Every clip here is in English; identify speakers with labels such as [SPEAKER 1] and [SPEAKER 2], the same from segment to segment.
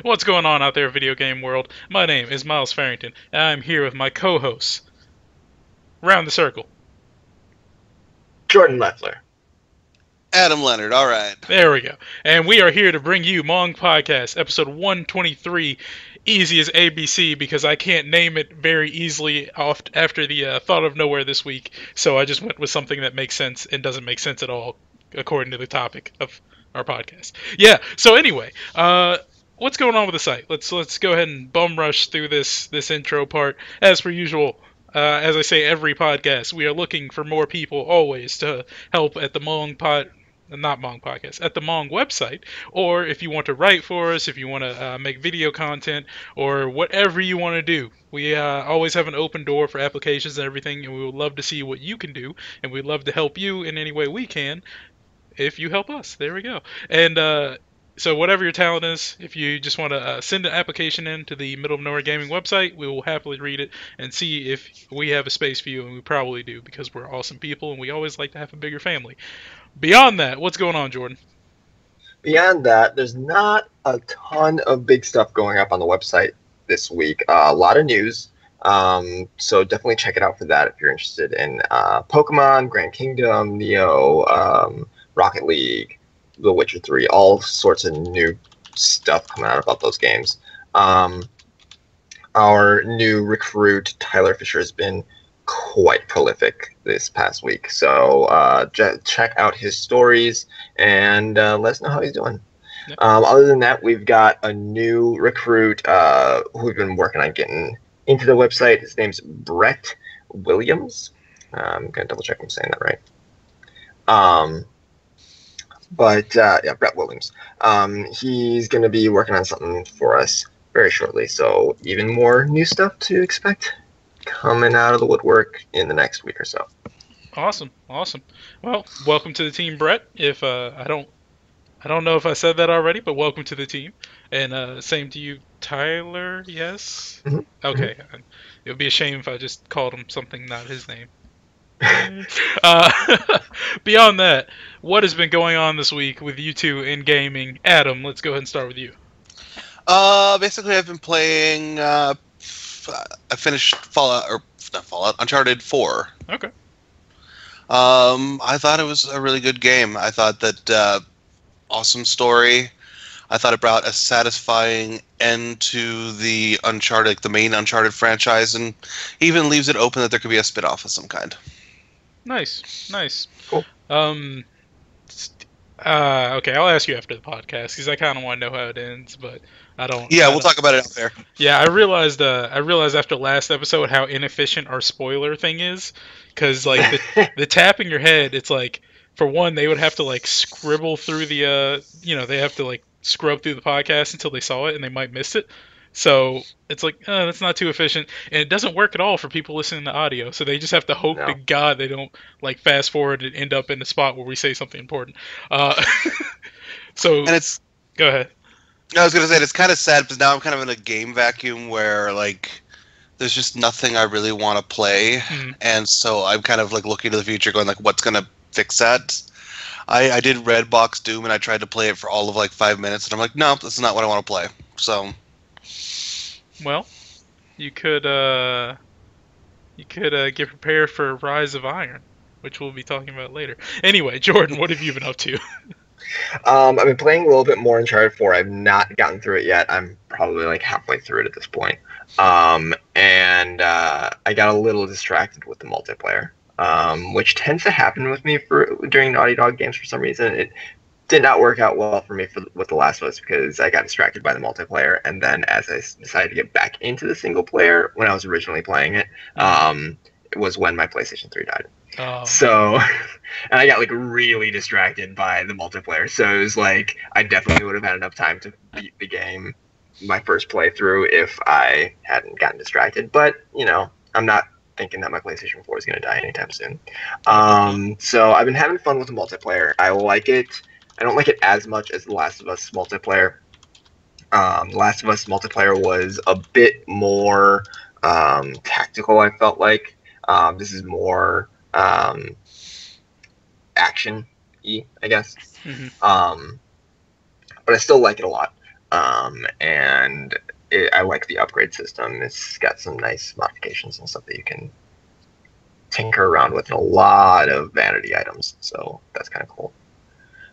[SPEAKER 1] What's going on out there, video game world? My name is Miles Farrington, and I'm here with my co-hosts. Round the circle.
[SPEAKER 2] Jordan Leffler.
[SPEAKER 3] Adam Leonard, all right.
[SPEAKER 1] There we go. And we are here to bring you MONG Podcast, episode 123, easy as ABC, because I can't name it very easily after the thought of nowhere this week, so I just went with something that makes sense and doesn't make sense at all, according to the topic of our podcast. Yeah, so anyway, what's going on with the site? Let's go ahead and bum rush through this intro part. As per usual, as I say every podcast, we are looking for more people always to help at the not MONG Podcast, at the MONG website, or if you want to write for us, if you want to make video content, or whatever you want to do. We always have an open door for applications and everything, and we would love to see what you can do, and we'd love to help you in any way we can, if you help us. There we go. And so whatever your talent is, if you just want to send an application in to the Middle of Nowhere Gaming website, we will happily read it and see if we have a space for you, and we probably do, because we're awesome people, and we always like to have a bigger family. Beyond that, what's going on, Jordan?
[SPEAKER 2] Beyond that, there's not a ton of big stuff going up on the website this week. A lot of news, so definitely check it out for that if you're interested in Pokemon, Grand Kingdom, Nioh, Rocket League, The Witcher 3, all sorts of new stuff coming out about those games. Our new recruit, Tyler Fisher, has been quite prolific this past week, so check out his stories and let us know how he's doing. Yep. Other than that, we've got a new recruit who we've been working on getting into the website. His name's Brett Williams. I'm gonna double check I'm saying that right. Yeah, Brett Williams. He's gonna be working on something for us very shortly, so even more new stuff to expect coming out of the woodwork in the next week or so.
[SPEAKER 1] Awesome. Well, welcome to the team, Brett. If I don't know if I said that already, but welcome to the team. And same to you, Tyler. Yes.
[SPEAKER 2] Mm-hmm.
[SPEAKER 1] Okay. It would be a shame if I just called him something not his name. Beyond that, what has been going on this week with you two in gaming? Adam, let's go ahead and start with you.
[SPEAKER 3] Basically, I've been playing. I finished Uncharted 4.
[SPEAKER 1] Okay.
[SPEAKER 3] I thought it was a really good game. I thought that awesome story. I thought it brought a satisfying end to the main Uncharted franchise, and even leaves it open that there could be a spin-off of some kind.
[SPEAKER 1] Nice.
[SPEAKER 2] Cool.
[SPEAKER 1] Okay, I'll ask you after the podcast because I kind of want to know how it ends, but I don't.
[SPEAKER 3] Yeah, we'll talk about it out there.
[SPEAKER 1] Yeah, I realized after last episode how inefficient our spoiler thing is, because like the tapping your head, it's like, for one, they would have to like scribble through the they have to like scrub through the podcast until they saw it, and they might miss it. So it's like, that's not too efficient, and it doesn't work at all for people listening to audio. So they just have to hope to God they don't like fast forward and end up in the spot where we say something important. So go ahead.
[SPEAKER 3] I was gonna say it's kind of sad because now I'm kind of in a game vacuum where like there's just nothing I really want to play, and so I'm kind of like looking to the future, going like, what's gonna fix that? I did Redbox Doom and I tried to play it for all of like 5 minutes, and I'm like, no, this is not what I want to play. So.
[SPEAKER 1] Well, you could get prepared for Rise of Iron, which we'll be talking about later. Anyway, Jordan, what have you been up to?
[SPEAKER 2] I've been playing a little bit more Uncharted 4. I've not gotten through it yet. I'm probably like halfway through it at this point. And I got a little distracted with the multiplayer, which tends to happen with me during Naughty Dog games for some reason. It did not work out well for me with The Last of Us because I got distracted by the multiplayer, and then as I decided to get back into the single player when I was originally playing it, it was when my PlayStation 3 died.
[SPEAKER 1] Oh.
[SPEAKER 2] So, and I got like really distracted by the multiplayer. So it was like I definitely would have had enough time to beat the game my first playthrough if I hadn't gotten distracted. But I'm not thinking that my PlayStation 4 is going to die anytime soon. So I've been having fun with the multiplayer. I like it. I don't like it as much as The Last of Us multiplayer. The Last of Us multiplayer was a bit more tactical, I felt like. This is more action-y, I guess.
[SPEAKER 1] Mm-hmm.
[SPEAKER 2] But I still like it a lot. and I like the upgrade system. It's got some nice modifications and stuff that you can tinker around with, and a lot of vanity items, so that's kind of cool.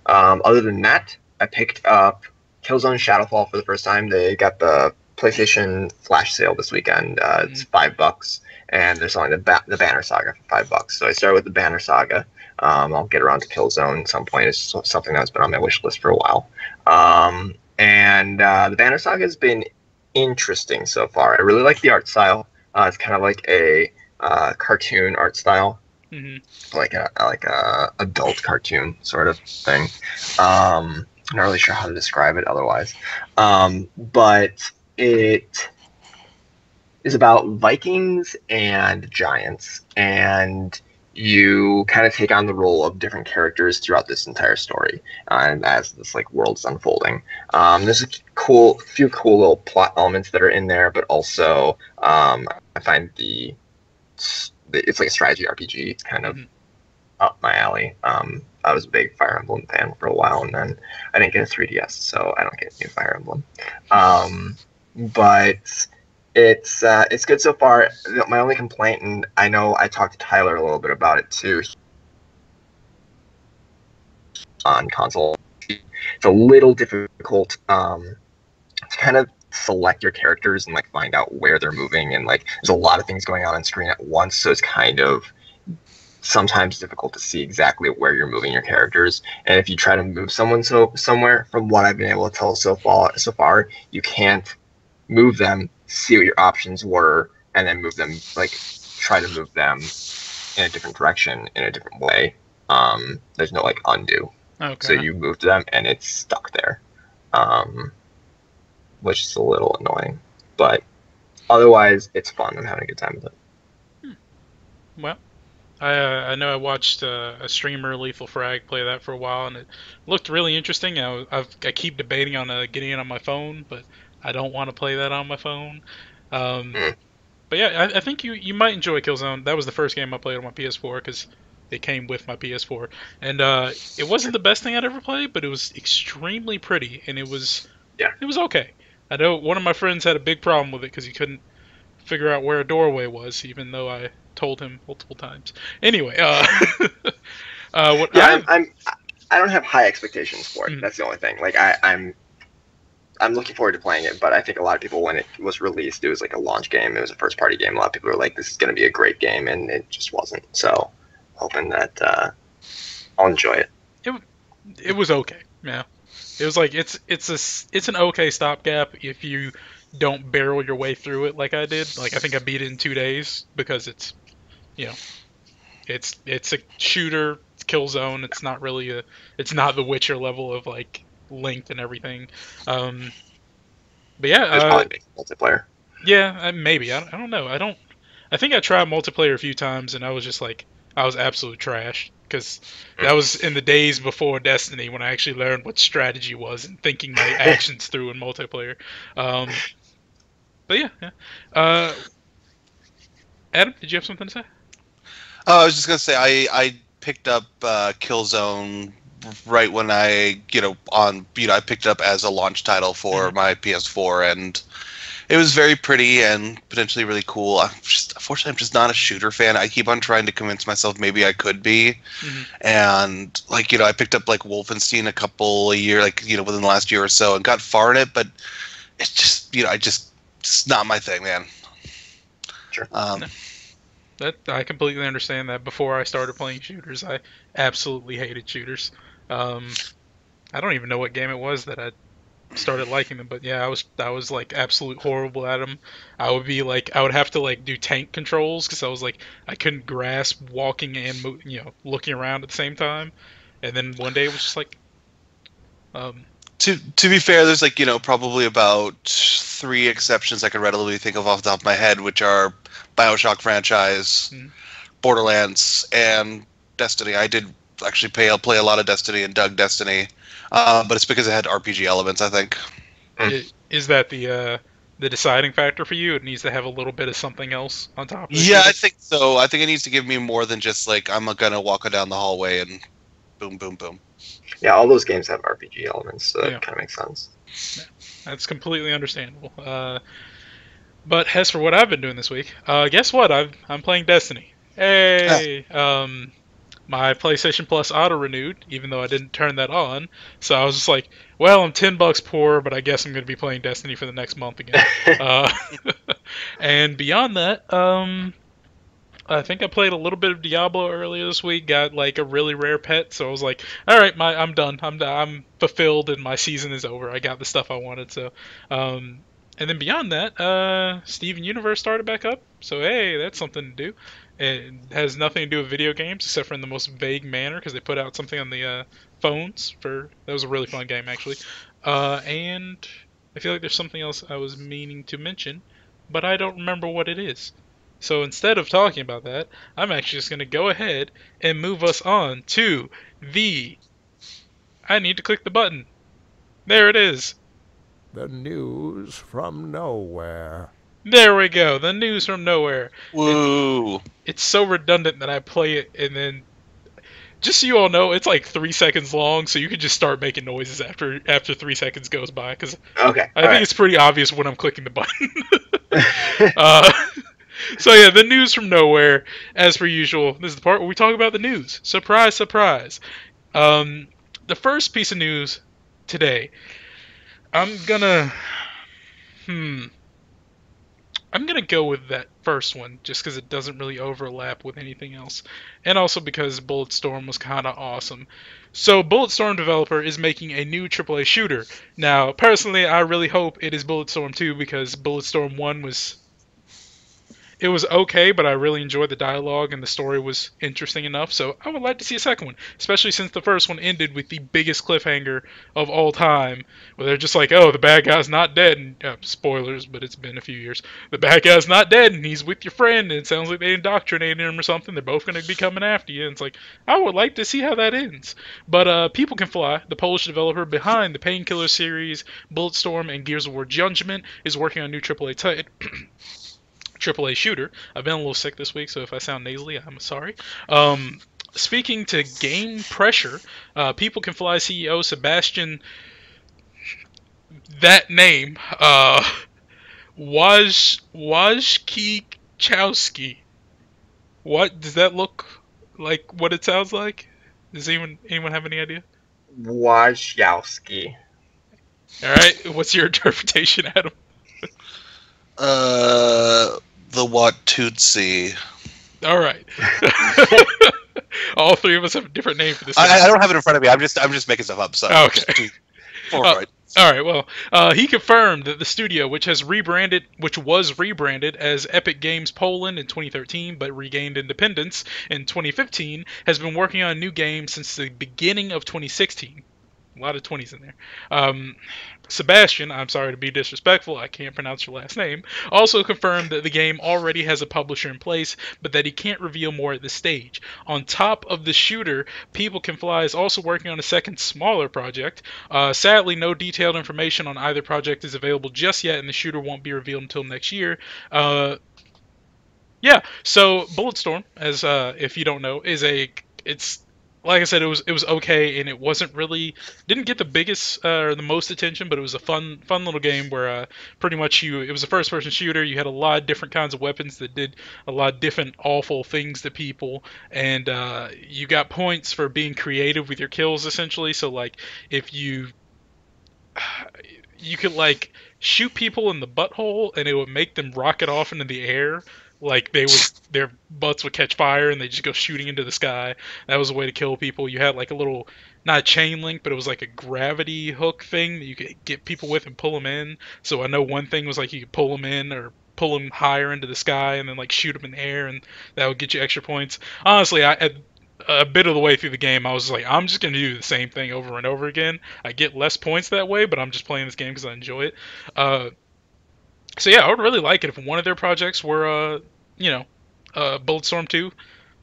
[SPEAKER 2] Other than that, I picked up Killzone Shadowfall for the first time. They got the PlayStation Flash sale this weekend. It's $5, and they're selling the Banner Saga for $5. So I started with the Banner Saga. I'll get around to Killzone at some point. It's something that's been on my wish list for a while. And the Banner Saga has been interesting so far. I really like the art style. It's kind of like a cartoon art style, like a adult cartoon sort of thing. I'm not really sure how to describe it otherwise, but it is about Vikings and giants, and you kind of take on the role of different characters throughout this entire story, and as this like world's unfolding. There's a few cool little plot elements that are in there, but also I find it's like a strategy RPG. It's kind of up my alley. I was a big Fire Emblem fan for a while, and then I didn't get a 3DS, so I don't get a new Fire Emblem. But it's good so far. My only complaint, and I know I talked to Tyler a little bit about it too, on console, it's a little difficult to kind of select your characters and like find out where they're moving, and like there's a lot of things going on screen at once, so it's kind of sometimes difficult to see exactly where you're moving your characters. And if you try to move someone somewhere, from what I've been able to tell so far, you can't move them, see what your options were, and then move them, like try to move them in a different direction in a different way. There's no like undo. Okay. So you moved them and it's stuck there. Which is a little annoying, but otherwise it's fun. I'm having a good time with it.
[SPEAKER 1] Well, I know I watched a streamer, Lethal Frag, play that for a while, and it looked really interesting. I keep debating on getting it on my phone, but I don't want to play that on my phone. But yeah, I think you might enjoy Killzone. That was the first game I played on my PS4 because it came with my PS4, and it wasn't the best thing I'd ever played, but it was extremely pretty, and it was okay. I know one of my friends had a big problem with it because he couldn't figure out where a doorway was, even though I told him multiple times. Anyway, I
[SPEAKER 2] don't have high expectations for it. That's the only thing. Like I'm looking forward to playing it, but I think a lot of people, when it was released, it was like a launch game. It was a first party game. A lot of people were like, "This is going to be a great game," and it just wasn't. So, hoping that I'll enjoy it.
[SPEAKER 1] It was okay. Yeah. It was like it's an okay stopgap if you don't barrel your way through it like I did. Like I think I beat it in 2 days because it's a shooter, it's Killzone. It's not really it's not the Witcher level of like length and everything. But yeah,
[SPEAKER 2] it's probably multiplayer.
[SPEAKER 1] Yeah, maybe I don't know. I think I tried multiplayer a few times and I was just like I was absolute trash. Because that was in the days before Destiny when I actually learned what strategy was and thinking my actions through in multiplayer. But yeah. Adam, did you have something to say?
[SPEAKER 3] I was just going to say I picked up Killzone right when I picked it up as a launch title for my PS4, and it was very pretty and potentially really cool. Unfortunately, I'm just not a shooter fan. I keep on trying to convince myself maybe I could be. And I picked up like Wolfenstein a couple a year, within the last year or so, and got far in it, but it's just, it's not my thing, man.
[SPEAKER 2] Sure.
[SPEAKER 1] That I completely understand that. Before I started playing shooters, I absolutely hated shooters. I don't even know what game it was that I started liking them, but yeah, I was like absolute horrible at them. I would have to like do tank controls because I was like I couldn't grasp walking and looking around at the same time. And then one day it was just like
[SPEAKER 3] to be fair, there's probably about 3 exceptions I could readily think of off the top of my head, which are BioShock franchise, Borderlands, and Destiny. I did actually play a lot of Destiny and dug Destiny. But it's because it had RPG elements, I think.
[SPEAKER 1] Is that the deciding factor for you? It needs to have a little bit of something else on top of it?
[SPEAKER 3] Yeah, I think so. I think it needs to give me more than just like I'm gonna walk down the hallway and boom, boom, boom.
[SPEAKER 2] Yeah, all those games have RPG elements, so that kind of makes sense.
[SPEAKER 1] That's completely understandable. But as for what I've been doing this week, guess what? I'm playing Destiny. Hey, my PlayStation Plus auto renewed, even though I didn't turn that on. So I was just like, well, I'm $10 poor, but I guess I'm going to be playing Destiny for the next month again. Uh, and beyond that, I think I played a little bit of Diablo earlier this week. Got like a really rare pet, so I was like, all right, I'm done. I'm fulfilled, and my season is over. I got the stuff I wanted. So, and then beyond that, Steven Universe started back up. So hey, that's something to do. It has nothing to do with video games except for in the most vague manner because they put out something on the phones for that was a really fun game actually. And I feel like there's something else I was meaning to mention, but I don't remember what it is. So instead of talking about that, I'm actually just going to go ahead and move us on to the. I need to click the button. There it is.
[SPEAKER 4] The news from nowhere.
[SPEAKER 1] There we go. The news from nowhere.
[SPEAKER 3] Woo!
[SPEAKER 1] It's so redundant that I play it and then. Just so you all know, it's like 3 seconds long, so you can just start making noises after 3 seconds goes by. Because
[SPEAKER 2] Okay.
[SPEAKER 1] I think it's pretty obvious when I'm clicking the button. So yeah, the news from nowhere, as per usual. This is the part where we talk about the news. Surprise, surprise. The first piece of news today, I'm gonna go with that first one just because it doesn't really overlap with anything else, and also because Bulletstorm was kind of awesome. So Bulletstorm developer is making a new AAA shooter. Now, personally, I really hope it is Bulletstorm 2 because Bulletstorm 1 was okay, but I really enjoyed the dialogue and the story was interesting enough, so I would like to see a second one, especially since the first one ended with the biggest cliffhanger of all time, where they're just like, oh, the bad guy's not dead, and spoilers, but it's been a few years, the bad guy's not dead, and he's with your friend, and it sounds like they indoctrinated him or something, they're both going to be coming after you, and it's like, I would like to see how that ends. But People Can Fly, the Polish developer behind the Painkiller series, Bulletstorm, and Gears of War Judgment, is working on a new AAA shooter. I've been a little sick this week, so if I sound nasally, I'm sorry. Speaking to Game Pressure, People Can Fly CEO Sebastian, that name, Wojciechowski. What does that look like? What it sounds like? Does anyone have any idea?
[SPEAKER 2] Wojciechowski.
[SPEAKER 1] All right, what's your interpretation, Adam?
[SPEAKER 3] The Watusi.
[SPEAKER 1] All right. All three of us have a different name for this.
[SPEAKER 3] I don't have it in front of me. I'm just making stuff up. So
[SPEAKER 1] okay.
[SPEAKER 3] All
[SPEAKER 1] right. Well, he confirmed that the studio, which was rebranded as Epic Games Poland in 2013, but regained independence in 2015, has been working on a new game since the beginning of 2016. A lot of 20s in there. Sebastian, I'm sorry to be disrespectful, I can't pronounce your last name, also confirmed that the game already has a publisher in place, but that he can't reveal more at this stage. On top of the shooter, People Can Fly is also working on a second, smaller project. Sadly, no detailed information on either project is available just yet, and the shooter won't be revealed until next year. Yeah, so Bulletstorm, as if you don't know, it's like I said, it was okay, and it didn't get the biggest or the most attention, but it was a fun little game where pretty much it was a first person shooter. You had a lot of different kinds of weapons that did a lot of different awful things to people, and you got points for being creative with your kills essentially. So like if you could like shoot people in the butthole and it would make them rocket off into the air. Like their butts would catch fire and they just go shooting into the sky. That was a way to kill people. You had like a little, not a chain link, but it was like a gravity hook thing that you could get people with and pull them in. So I know one thing was like you could pull them in or pull them higher into the sky and then like shoot them in the air, and that would get you extra points. Honestly, at a bit of the way through the game, I was like, I'm just going to do the same thing over and over again. I get less points that way, but I'm just playing this game because I enjoy it. So yeah, I would really like it if one of their projects were, Bulletstorm 2.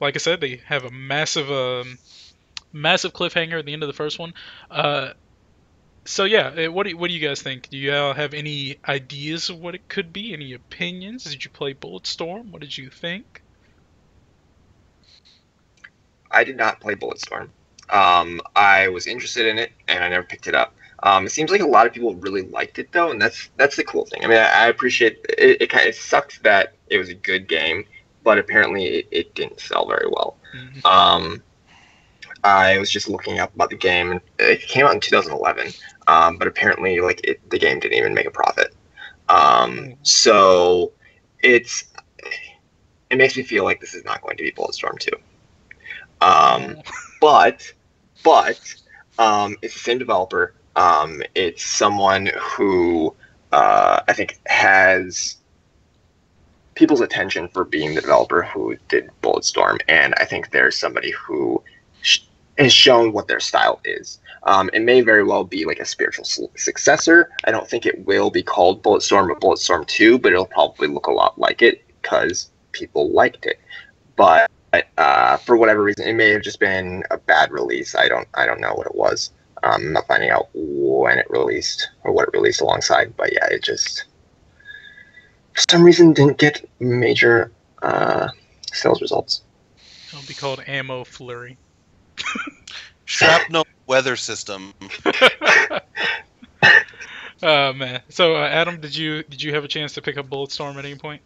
[SPEAKER 1] Like I said, they have a massive cliffhanger at the end of the first one. So yeah, what do you guys think? Do you have any ideas of what it could be? Any opinions? Did you play Bulletstorm? What did you think?
[SPEAKER 2] I did not play Bulletstorm. I was interested in it, and I never picked it up. It seems like a lot of people really liked it though, and that's the cool thing. I mean, I appreciate it. It kind of sucks that it was a good game, but apparently it didn't sell very well.
[SPEAKER 1] Mhm.
[SPEAKER 2] I was just looking up about the game, and it came out in 2011, but apparently the game didn't even make a profit. So it makes me feel like this is not going to be Bulletstorm 2. But it's the same developer. It's someone who I think has people's attention for being the developer who did Bulletstorm, and I think there's somebody who has shown what their style is. It may very well be like a spiritual successor. I don't think it will be called Bulletstorm or Bulletstorm 2, but it'll probably look a lot like it because people liked it. But for whatever reason, it may have just been a bad release. I don't know what it was. I'm not finding out when it released or what it released alongside. But yeah, it just for some reason didn't get major sales results.
[SPEAKER 1] It'll be called Ammo Flurry.
[SPEAKER 3] Shrapnel weather system.
[SPEAKER 1] Oh man. So Adam, did you have a chance to pick up Bulletstorm at any point?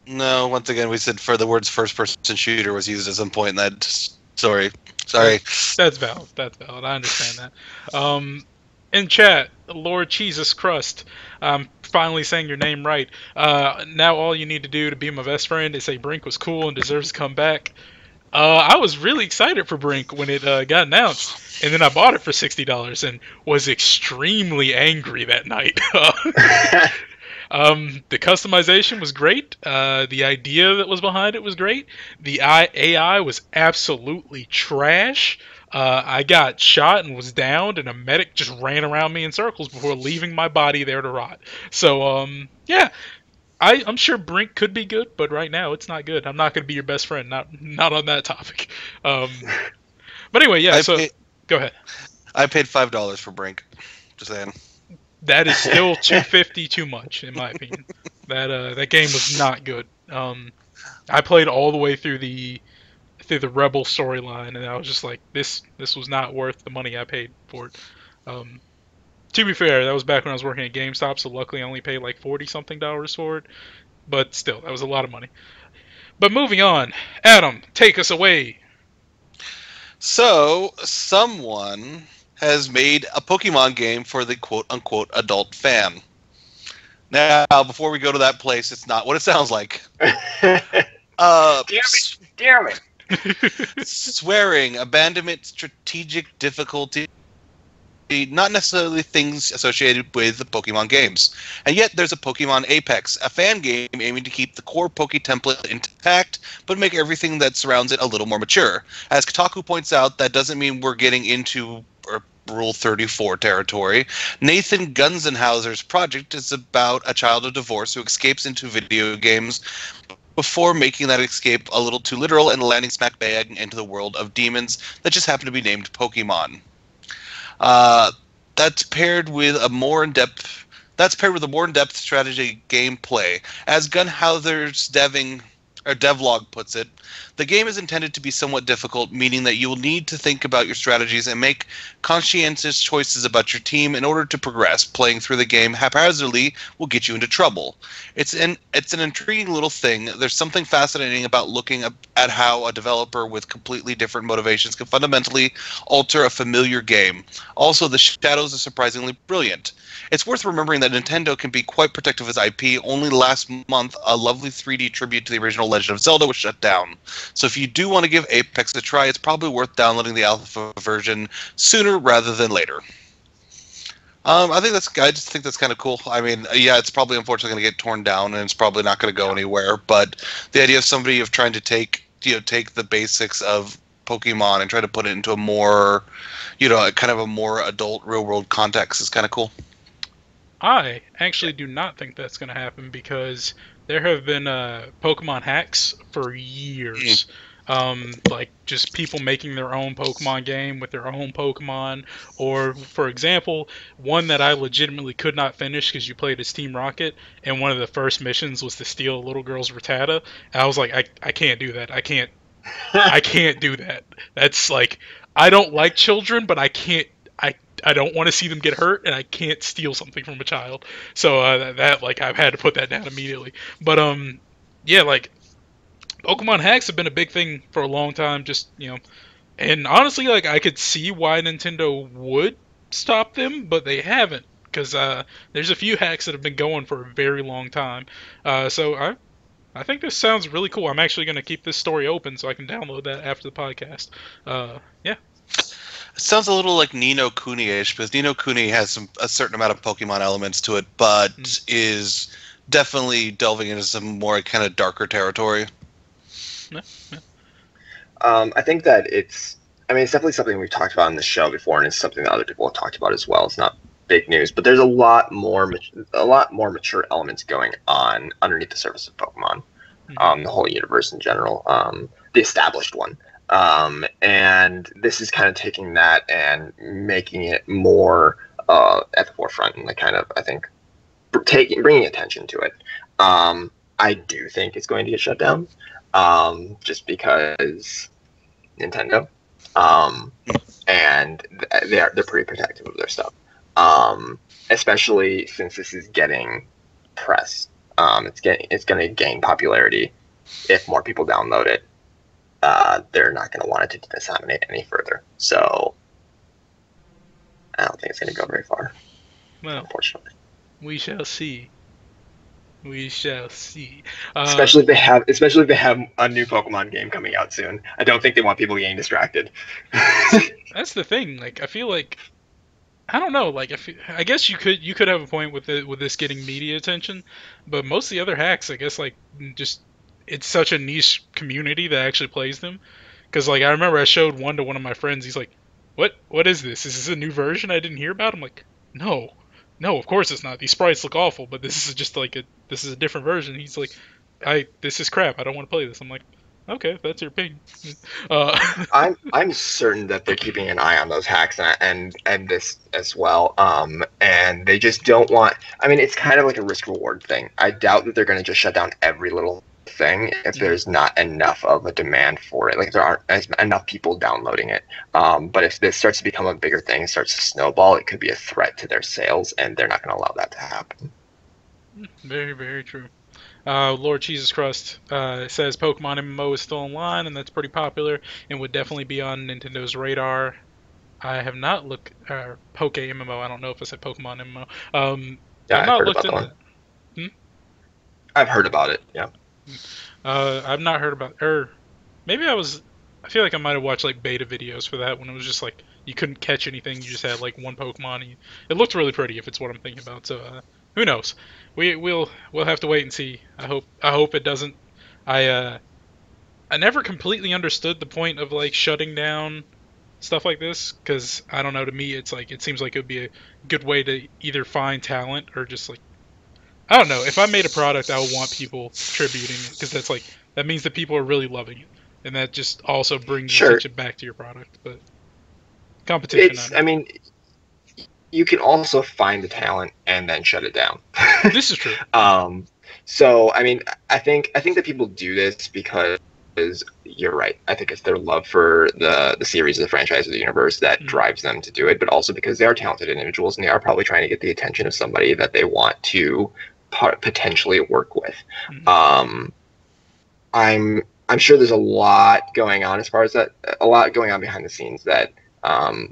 [SPEAKER 3] No, once again, we said for the words first-person shooter was used at some point in that story. Sorry.
[SPEAKER 1] That's valid. That's valid. I understand that. In chat, Lord Jesus Crust, I'm finally saying your name right. Now all you need to do to be my best friend is say Brink was cool and deserves to come back. I was really excited for Brink when it got announced, and then I bought it for $60 and was extremely angry that night. The customization was great. The idea that was behind it was great. The AI was absolutely trash. I got shot and was downed, and a medic just ran around me in circles before leaving my body there to rot. So, yeah. I'm sure Brink could be good, but right now it's not good. I'm not going to be your best friend. Not on that topic. But anyway, yeah. Go ahead.
[SPEAKER 3] I paid $5 for Brink. Just saying.
[SPEAKER 1] That is still $2.50 too much, in my opinion. That game was not good. I played all the way through the Rebel storyline, and I was just like, this was not worth the money I paid for it. To be fair, that was back when I was working at GameStop, so luckily I only paid like $40-something for it. But still, that was a lot of money. But moving on, Adam, take us away.
[SPEAKER 3] So, someone has made a Pokemon game for the quote-unquote adult fan. Now, before we go to that place, it's not what it sounds like.
[SPEAKER 2] Damn it.
[SPEAKER 3] Swearing, abandonment, strategic difficulty, not necessarily things associated with the Pokemon games. And yet there's a Pokemon Apex, a fan game aiming to keep the core Poke template intact, but make everything that surrounds it a little more mature. As Kotaku points out, that doesn't mean we're getting into Rule 34 territory. Nathan Gunzenhauser's project is about a child of divorce who escapes into video games before making that escape a little too literal and landing smack bang into the world of demons that just happen to be named Pokemon. That's paired with a more in-depth strategy gameplay. As Gunhauser's devlog puts it, the game is intended to be somewhat difficult, meaning that you will need to think about your strategies and make conscientious choices about your team in order to progress. Playing through the game haphazardly will get you into trouble. It's an intriguing little thing. There's something fascinating about looking at how a developer with completely different motivations can fundamentally alter a familiar game. Also, the shadows are surprisingly brilliant. It's worth remembering that Nintendo can be quite protective of its IP. Only last month, a lovely 3D tribute to the original Legend of Zelda was shut down. So if you do want to give Apex a try, it's probably worth downloading the alpha version sooner rather than later. I just think that's kind of cool. I mean, yeah, it's probably unfortunately going to get torn down, and it's probably not going to go anywhere. But the idea of trying to take the basics of Pokemon and try to put it into a more, kind of a more adult, real world context is kind of cool.
[SPEAKER 1] I actually do not think that's going to happen because there have been Pokemon hacks for years. Like just people making their own Pokemon game with their own Pokemon. Or, for example, one that I legitimately could not finish because you played as Team Rocket, and one of the first missions was to steal a little girl's Rattata. And I was like, I can't do that. I can't do that. That's like, I don't like children, but I I don't want to see them get hurt, and I can't steal something from a child. So that like I've had to put that down immediately. But yeah, like Pokemon hacks have been a big thing for a long time. Just and honestly, like I could see why Nintendo would stop them, but they haven't because there's a few hacks that have been going for a very long time. So I think this sounds really cool. I'm actually going to keep this story open so I can download that after the podcast. Yeah.
[SPEAKER 3] It sounds a little like Ni no Kuni-ish, because Ni no Kuni has a certain amount of Pokemon elements to it, but is definitely delving into some more kind of darker territory.
[SPEAKER 1] Yeah.
[SPEAKER 2] I think that it's definitely something we've talked about on the show before, and it's something that other people have talked about as well. It's not big news, but there's a lot more mature elements going on underneath the surface of Pokemon, the whole universe in general, the established one. And this is kind of taking that and making it more at the forefront, and kind of, I think, bringing attention to it. I do think it's going to get shut down, just because Nintendo, and they're pretty protective of their stuff, especially since this is getting press. It's going to gain popularity if more people download it. They're not going to want it to disseminate any further. So I don't think it's going to go very far.
[SPEAKER 1] Well,
[SPEAKER 2] unfortunately,
[SPEAKER 1] we shall see. We shall see.
[SPEAKER 2] Especially if they have a new Pokemon game coming out soon. I don't think they want people getting distracted.
[SPEAKER 1] That's the thing. Like, I feel like, I don't know. Like, I guess you could have a point with this getting media attention, but most of the other hacks, I guess, like, just it's such a niche community that actually plays them. Because, like, I remember I showed one to one of my friends. He's like, "What is this? Is this a new version I didn't hear about?" I'm like, "No, of course it's not. These sprites look awful, but this is just like this is a different version." He's like, "This is crap. I don't want to play this." I'm like, "Okay, if that's your opinion."
[SPEAKER 2] I'm certain that they're keeping an eye on those hacks and this as well. And they just don't want. I mean, it's kind of like a risk reward thing. I doubt that they're going to just shut down every little thing if there's not enough of a demand for it. Like, there aren't enough people downloading it. But if this starts to become a bigger thing, starts to snowball, it could be a threat to their sales, and they're not going to allow that to happen.
[SPEAKER 1] Very, very true. Lord Jesus Crust says Pokemon MMO is still online, and that's pretty popular and would definitely be on Nintendo's radar. I have not looked Poke MMO. I don't know if I said Pokemon MMO.
[SPEAKER 2] Yeah,
[SPEAKER 1] I've not
[SPEAKER 2] heard
[SPEAKER 1] looked
[SPEAKER 2] about
[SPEAKER 1] into
[SPEAKER 2] that. I've heard about it. Yeah.
[SPEAKER 1] I've not heard about, maybe I feel like I might have watched like beta videos for that when it was just like you couldn't catch anything, you just had like one Pokemon. And it looked really pretty if it's what I'm thinking about. So who knows? We'll have to wait and see. I hope it doesn't. I never completely understood the point of like shutting down stuff like this, because I don't know, to me it's like it seems like it would be a good way to either find talent or just like, I don't know. If I made a product, I would want people tributing it, because that means that people are really loving it, and that just also brings attention back to your product. But competition.
[SPEAKER 2] I mean, you can also find the talent and then shut it down.
[SPEAKER 1] This is true.
[SPEAKER 2] So I mean, I think that people do this because you're right. I think it's their love for the series, the franchise, of the universe that drives them to do it, but also because they are talented individuals and they are probably trying to get the attention of somebody that they want to potentially work with. I'm sure there's a lot going on behind the scenes that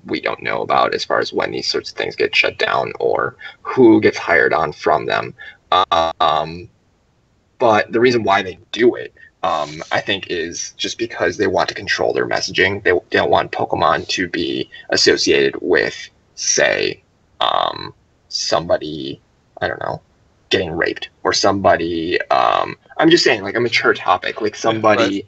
[SPEAKER 2] we don't know about, as far as when these sorts of things get shut down or who gets hired on from them. But the reason why they do it, I think, is just because they want to control their messaging. They don't want Pokemon to be associated with, say, somebody, I don't know, getting raped, or somebody, I'm just saying, like, a mature topic, like somebody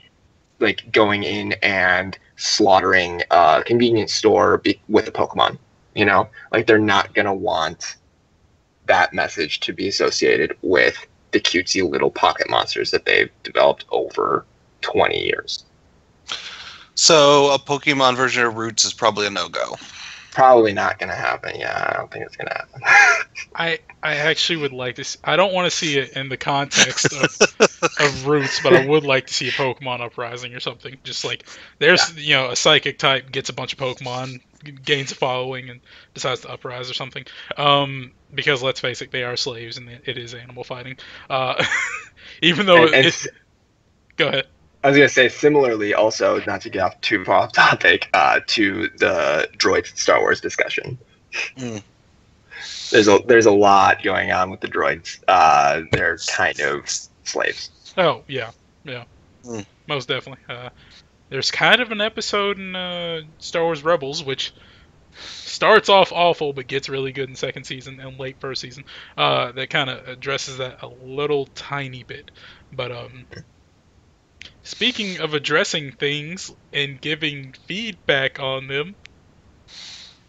[SPEAKER 2] like going in and slaughtering a convenience store with a Pokemon, like they're not going to want that message to be associated with the cutesy little pocket monsters that they've developed over 20 years.
[SPEAKER 3] So a Pokemon version of Roots is probably a no-go.
[SPEAKER 2] Probably not going to happen. Yeah, I don't think it's going to happen.
[SPEAKER 1] I actually would like to see, I don't want to see it in the context of Roots, but I would like to see a Pokemon Uprising or something. Just like, there's, a psychic type gets a bunch of Pokemon, gains a following and decides to uprise or something. Because let's face it, they are slaves and it is animal fighting. Even though go ahead.
[SPEAKER 2] I was gonna say similarly, also not to get off too far off topic, to the droid Star Wars discussion.
[SPEAKER 3] Mm.
[SPEAKER 2] There's a lot going on with the droids. They're kind of slaves.
[SPEAKER 1] Oh yeah.
[SPEAKER 3] Mm.
[SPEAKER 1] Most definitely. There's kind of an episode in Star Wars Rebels which starts off awful but gets really good in second season and late first season. That kind of addresses that a little tiny bit. But speaking of addressing things and giving feedback on them.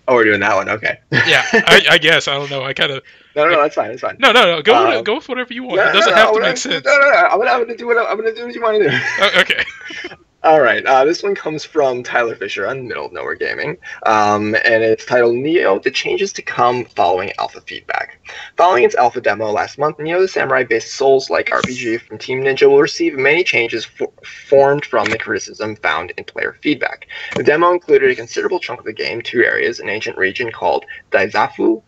[SPEAKER 2] Oh, we're doing that one. Okay.
[SPEAKER 1] Yeah, I guess. I don't know. I kind of.
[SPEAKER 2] No, that's fine. That's fine.
[SPEAKER 1] No. Go with whatever you want. It doesn't have to make sense.
[SPEAKER 2] No. I'm gonna do what you want to do.
[SPEAKER 1] Okay.
[SPEAKER 2] All right. This one comes from Tyler Fisher on Middle of Nowhere Gaming, and it's titled "Nioh: The Changes to Come Following Alpha Feedback." Following its alpha demo last month, Nioh, the samurai-based Souls-like RPG from Team Ninja, will receive many changes formed from the criticism found in player feedback. The demo included a considerable chunk of the game, 2 areas, an ancient region called Dazaifu,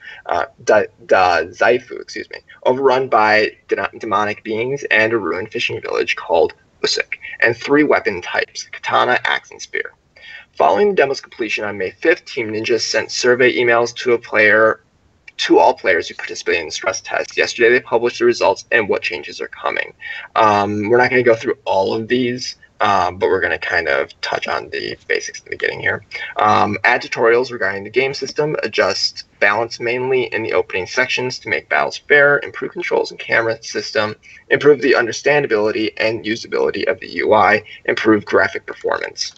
[SPEAKER 2] overrun by demonic beings, and a ruined fishing village called Usik, and 3 weapon types, katana, axe, and spear. Following the demo's completion on May 5th, Team Ninja sent survey emails to all players who participated in the stress test. Yesterday, they published the results and what changes are coming. We're not going to go through all of these, but we're going to kind of touch on the basics in the beginning here. Add tutorials regarding the game system, adjust balance mainly in the opening sections to make battles fair, improve controls and camera system, improve the understandability and usability of the UI, improve graphic performance.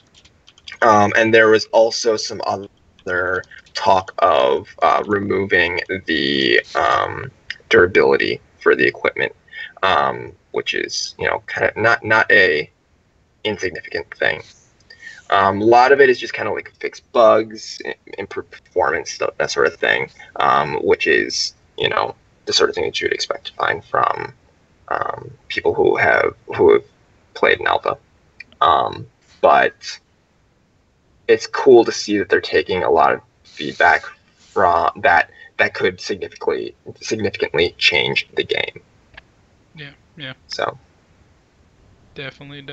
[SPEAKER 2] And there was also some other talk of removing the durability for the equipment, which is, kind of not a insignificant thing. A lot of it is just kind of like fix bugs, improve performance, that sort of thing, which is, the sort of thing that you would expect to find from people who have played in alpha. But it's cool to see that they're taking a lot of feedback from that could significantly change the game.
[SPEAKER 1] Yeah.
[SPEAKER 2] So.
[SPEAKER 1] Definitely.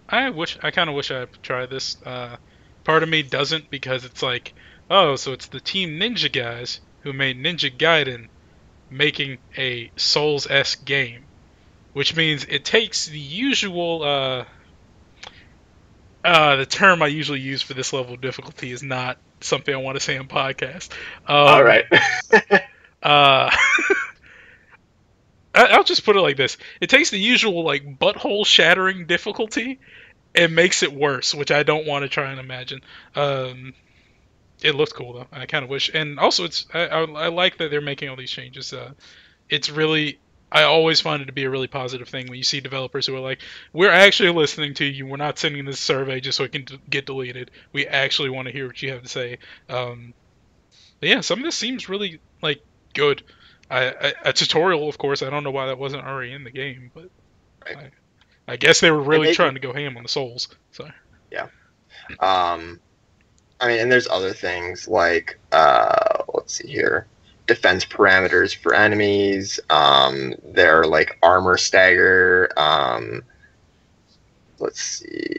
[SPEAKER 1] I kind of wish I had tried this. Part of me doesn't, because it's like, oh, so it's the Team Ninja guys who made Ninja Gaiden making a Souls-esque game, which means it takes the usual. The term I usually use for this level of difficulty is not something I want to say on podcast.
[SPEAKER 2] All right.
[SPEAKER 1] I'll just put it like this. It takes the usual, like, butthole shattering difficulty and makes it worse, which I don't want to try and imagine. It looks cool, though. I kind of wish. And also, I like that they're making all these changes. It's really... I always find it to be a really positive thing when you see developers who are like, we're actually listening to you. We're not sending this survey just so it can get deleted. We actually want to hear what you have to say. But yeah, some of this seems really, like, good. A tutorial, of course. I don't know why that wasn't already in the game, but right. I guess they were really trying to go ham on the Souls. So
[SPEAKER 2] yeah. And there's other things like let's see here. Defense parameters for enemies. They're like armor stagger. Let's see.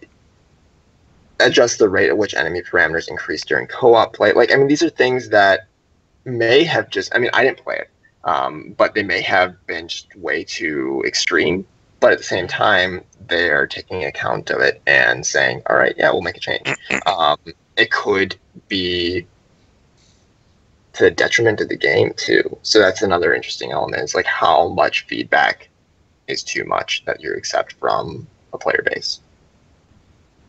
[SPEAKER 2] Adjust the rate at which enemy parameters increase during co-op play. These are things that may have just. I didn't play it, but they may have been just way too extreme. But at the same time, they are taking account of it and saying, "All right, yeah, we'll make a change." It could be to the detriment of the game too. So that's another interesting element. It's like how much feedback is too much that you accept from a player base.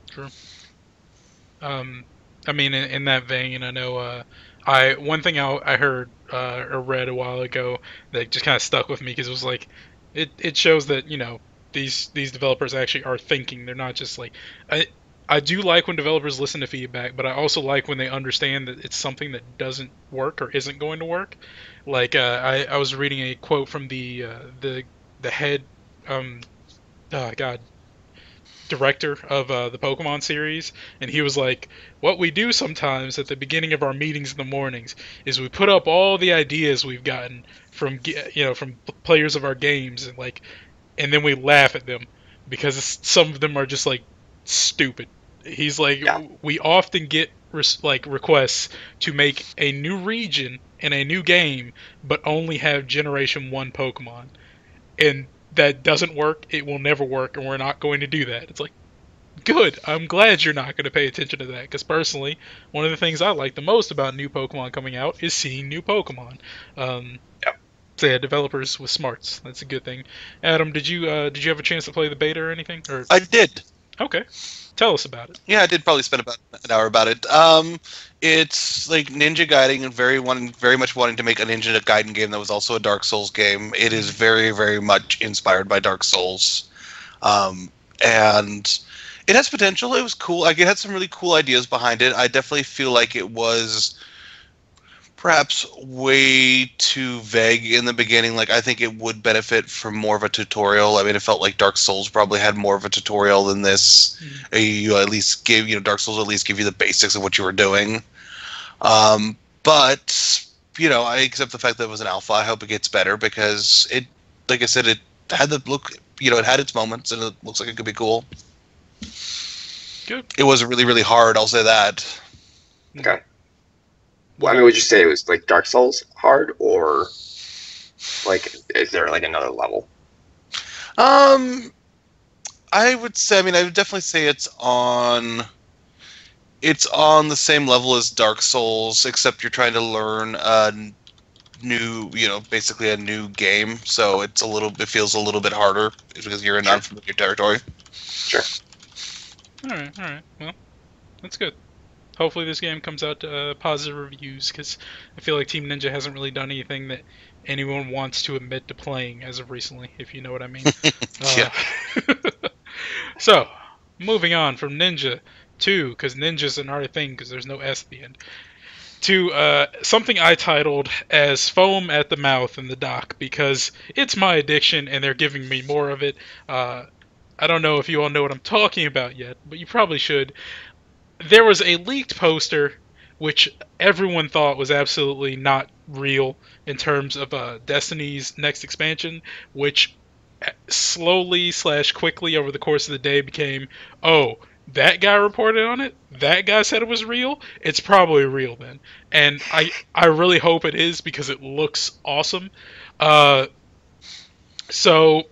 [SPEAKER 1] True. In that vein, I know one thing I heard or read a while ago that just kind of stuck with me, because it was like it shows that these developers actually are thinking. They're not just like I do like when developers listen to feedback, but I also like when they understand that it's something that doesn't work or isn't going to work. Like I was reading a quote from the head director of the Pokemon series, and he was like, "What we do sometimes at the beginning of our meetings in the mornings is we put up all the ideas we've gotten from from players of our games, and and then we laugh at them because some of them are just like stupid." He's like,
[SPEAKER 2] Yeah.
[SPEAKER 1] "We often get requests to make a new region in a new game, but only have Generation 1 Pokemon, and that doesn't work. It will never work, and we're not going to do that." It's like, good. I'm glad you're not going to pay attention to that, because personally, one of the things I like the most about new Pokemon coming out is seeing new Pokemon.
[SPEAKER 2] Yep.
[SPEAKER 1] So yeah, developers with smarts. That's a good thing. Adam, did you have a chance to play the beta or anything? Or
[SPEAKER 3] I did.
[SPEAKER 1] okay, tell us about it.
[SPEAKER 3] Yeah, I did probably spend about an hour about it. It's like Ninja Gaiden and very much wanting to make a Ninja Gaiden game that was also a Dark Souls game. It is very, very much inspired by Dark Souls, and it has potential. It was cool. Like, it had some really cool ideas behind it. I definitely feel like it was perhaps way too vague in the beginning. Like, I think it would benefit from more of a tutorial. I mean, it felt like Dark Souls probably had more of a tutorial than this. You at least Dark Souls at least give you the basics of what you were doing. But I accept the fact that it was an alpha. I hope it gets better, because it, like I said, it had the look. It had its moments, and it looks like it could be cool.
[SPEAKER 1] Good.
[SPEAKER 3] It was really, really hard. I'll say that.
[SPEAKER 2] Okay. Well, I mean, would you say it was like Dark Souls hard, or like is there like another level?
[SPEAKER 3] I would say. I mean, I would definitely say it's on the same level as Dark Souls, except you're trying to learn a new, basically a new game. So it feels a little bit harder because you're in unfamiliar territory.
[SPEAKER 2] Sure.
[SPEAKER 1] All right. Well, that's good. Hopefully this game comes out to positive reviews, because I feel like Team Ninja hasn't really done anything that anyone wants to admit to playing as of recently, if you know what I mean.
[SPEAKER 3] Yeah.
[SPEAKER 1] So, moving on from Ninja to, because Ninja's another thing, because there's no S at the end, to something I titled as Foam at the Mouth in the dock, because it's my addiction and they're giving me more of it. I don't know if you all know what I'm talking about yet, but you probably should. There was a leaked poster which everyone thought was absolutely not real in terms of Destiny's next expansion, which slowly / quickly over the course of the day became, oh, that guy reported on it? That guy said it was real? It's probably real then. And I really hope it is, because it looks awesome. So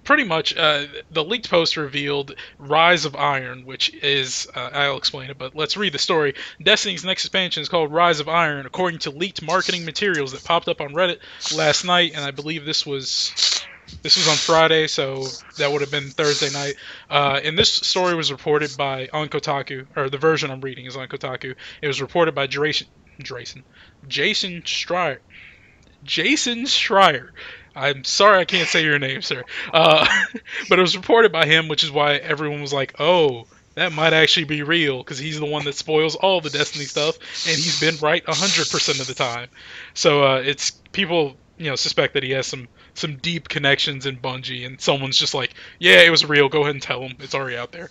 [SPEAKER 1] pretty much, the leaked post revealed Rise of Iron, which is, I'll explain it, but let's read the story. Destiny's next expansion is called Rise of Iron, according to leaked marketing materials that popped up on Reddit last night, and I believe this was on Friday, so that would have been Thursday night. And this story was reported by on Kotaku, or the version I'm reading is on Kotaku. It was reported by Jason Schreier. Jason Schreier. I'm sorry I can't say your name, sir. But it was reported by him, which is why everyone was like, oh, that might actually be real, because he's the one that spoils all the Destiny stuff, and he's been right 100% of the time. So it's people, suspect that he has some deep connections in Bungie, and someone's just like, yeah, it was real. Go ahead and tell him. It's already out there.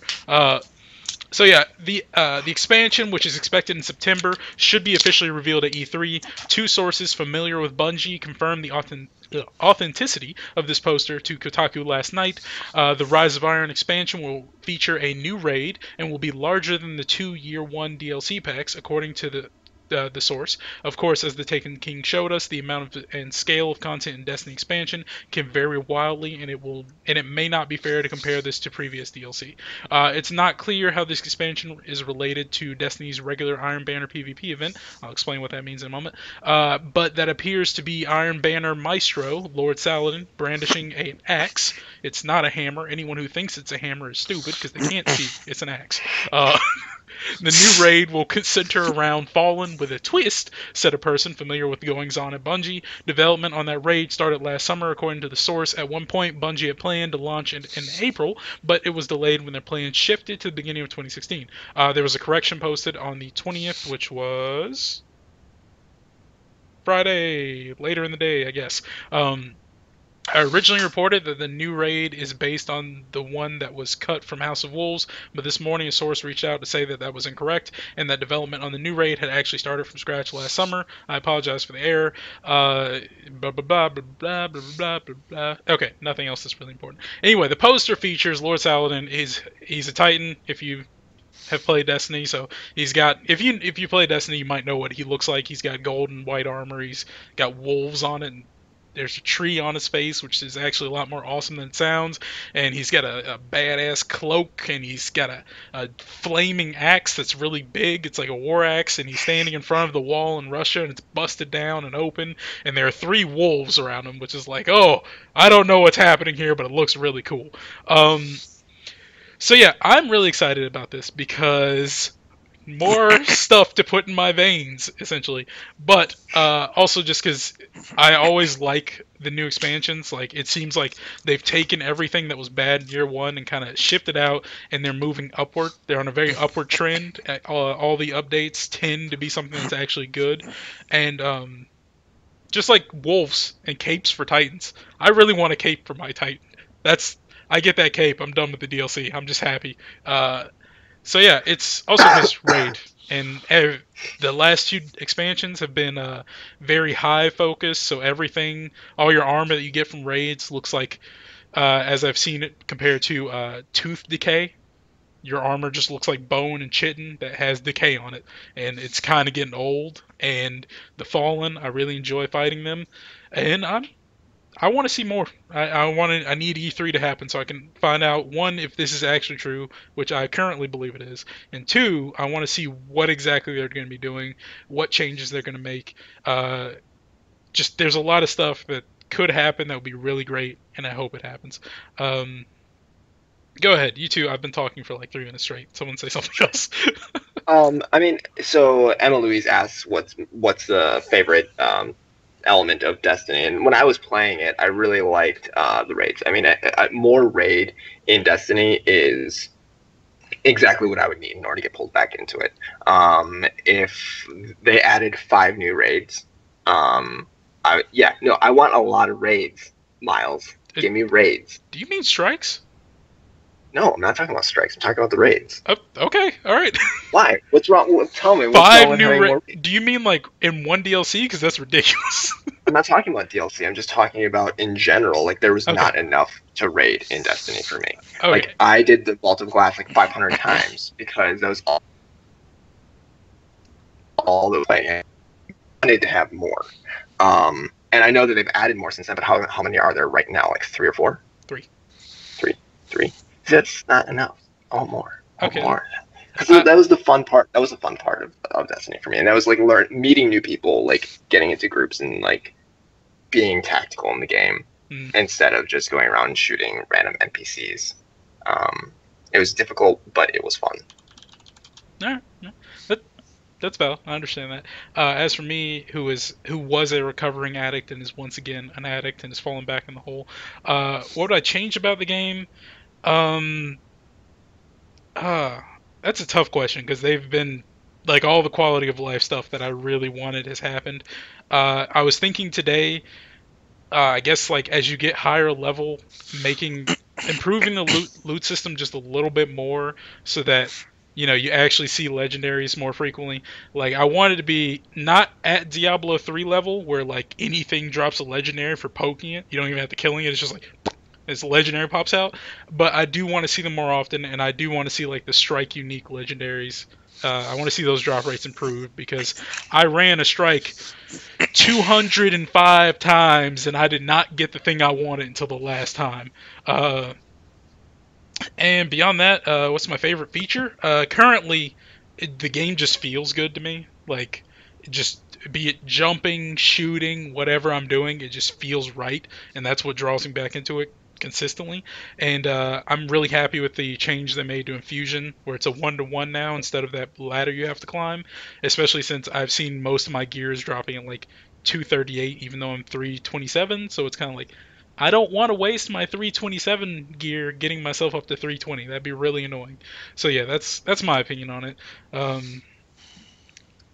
[SPEAKER 1] So yeah, the expansion, which is expected in September, should be officially revealed at E3. Two sources familiar with Bungie confirmed the authenticity of this poster to Kotaku last night. The Rise of Iron expansion will feature a new raid and will be larger than the 2 Year 1 DLC packs, according to the source. Of course, as the Taken King showed us, the amount of and scale of content in Destiny expansion can vary wildly, and it may not be fair to compare this to previous DLC. It's not clear how this expansion is related to Destiny's regular Iron Banner PvP event. I'll explain what that means in a moment. But that appears to be Iron Banner Maestro, Lord Saladin, brandishing an axe. It's not a hammer. Anyone who thinks it's a hammer is stupid, because they can't see it's an axe. The new raid will center around Fallen with a twist, said a person familiar with goings-on at Bungie. Development on that raid started last summer, according to the source. At one point, Bungie had planned to launch in April, but it was delayed when their plans shifted to the beginning of 2016. There was a correction posted on the 20th, which was Friday, later in the day, I guess. I originally reported that the new raid is based on the one that was cut from House of Wolves, but this morning a source reached out to say that that was incorrect, and that development on the new raid had actually started from scratch last summer. I apologize for the error. Blah, blah, blah, blah, blah, blah, blah, blah, blah. Okay, nothing else that's really important. Anyway, the poster features Lord Saladin. He's a Titan, if you have played Destiny, so he's got, if you play Destiny, you might know what he looks like. He's got gold and white armor, he's got wolves on it, and there's a tree on his face, which is actually a lot more awesome than it sounds. And he's got a badass cloak, and he's got a flaming axe that's really big. It's like a war axe, and he's standing in front of the wall in Russia, and it's busted down and open. And there are 3 wolves around him, which is like, oh, I don't know what's happening here, but it looks really cool. So yeah, I'm really excited about this because more stuff to put in my veins, essentially. But also just because I always like the new expansions. Like, it seems like they've taken everything that was bad in year 1 and kind of shifted out, and they're moving upward. They're on a very upward trend. All the updates tend to be something that's actually good. And just like wolves and capes for Titans, I really want a cape for my Titan. I get that cape. I'm done with the DLC. I'm just happy. So yeah, it's also this raid, and the last 2 expansions have been very high focus. So everything, all your armor that you get from raids looks like, as I've seen it compared to tooth decay. Your armor just looks like bone and chitin that has decay on it, and it's kind of getting old. And the Fallen, I really enjoy fighting them, and I want to see more. I need E3 to happen so I can find out, 1, if this is actually true, which I currently believe it is, and 2, I want to see what exactly they're going to be doing, what changes they're going to make. Just there's a lot of stuff that could happen that would be really great, and I hope it happens. Go ahead, you two. I've been talking for like 3 minutes straight. Someone say something else.
[SPEAKER 2] I mean, so Emma Louise asks what's the favorite element of Destiny, and when I was playing it, I really liked the raids. I mean, more raid in Destiny is exactly what I would need in order to get pulled back into it. If they added 5 new raids, I want a lot of raids. Miles, give me raids.
[SPEAKER 1] Do you mean strikes?
[SPEAKER 2] No, I'm not talking about strikes. I'm talking about the raids.
[SPEAKER 1] Okay, all right.
[SPEAKER 2] Why? What's wrong? Tell me. What's
[SPEAKER 1] 5
[SPEAKER 2] wrong with
[SPEAKER 1] new
[SPEAKER 2] having more
[SPEAKER 1] raids? Do you mean like in one DLC? Because that's ridiculous.
[SPEAKER 2] I'm not talking about DLC. I'm just talking about in general. Like, there was
[SPEAKER 1] Okay.
[SPEAKER 2] not enough to raid in Destiny for me.
[SPEAKER 1] Okay.
[SPEAKER 2] Like, I did the Vault of Glass like 500 times because that was all that was playing. I need to have more. And I know that they've added more since then, but how many are there right now? Like 3 or 4?
[SPEAKER 1] 3.
[SPEAKER 2] 3. That's not enough. I want more.
[SPEAKER 1] Okay.
[SPEAKER 2] More. Because that was the fun part. That was the fun part of Destiny for me, and that was like meeting new people, like getting into groups and like being tactical in the game instead of just going around and shooting random NPCs. It was difficult, but it was fun.
[SPEAKER 1] Yeah. That's valid. I understand that. As for me, who was a recovering addict and is once again an addict and has fallen back in the hole, what would I change about the game? That's a tough question because they've been, like, all the quality of life stuff that I really wanted has happened. I was thinking today, I guess, like, as you get higher level, improving the loot system just a little bit more so that, you know, you actually see legendaries more frequently. Like, I wanted to be not at Diablo 3 level where, like, anything drops a legendary for poking it. You don't even have to killing it. It's just like, as legendary pops out. But I do want to see them more often, and I do want to see, like, the strike unique legendaries. I want to see those drop rates improve because I ran a strike 205 times and I did not get the thing I wanted until the last time. And beyond that, what's my favorite feature? Currently, the game just feels good to me. Like, just be it jumping, shooting, whatever I'm doing, it just feels right, and that's what draws me back into it consistently. And I'm really happy with the change they made to Infusion, where it's a 1-to-1 now instead of that ladder you have to climb, especially since I've seen most of my gears dropping at like 238, even though I'm 327, so it's kind of like, I don't want to waste my 327 gear getting myself up to 320. That'd be really annoying. So yeah, that's my opinion on it.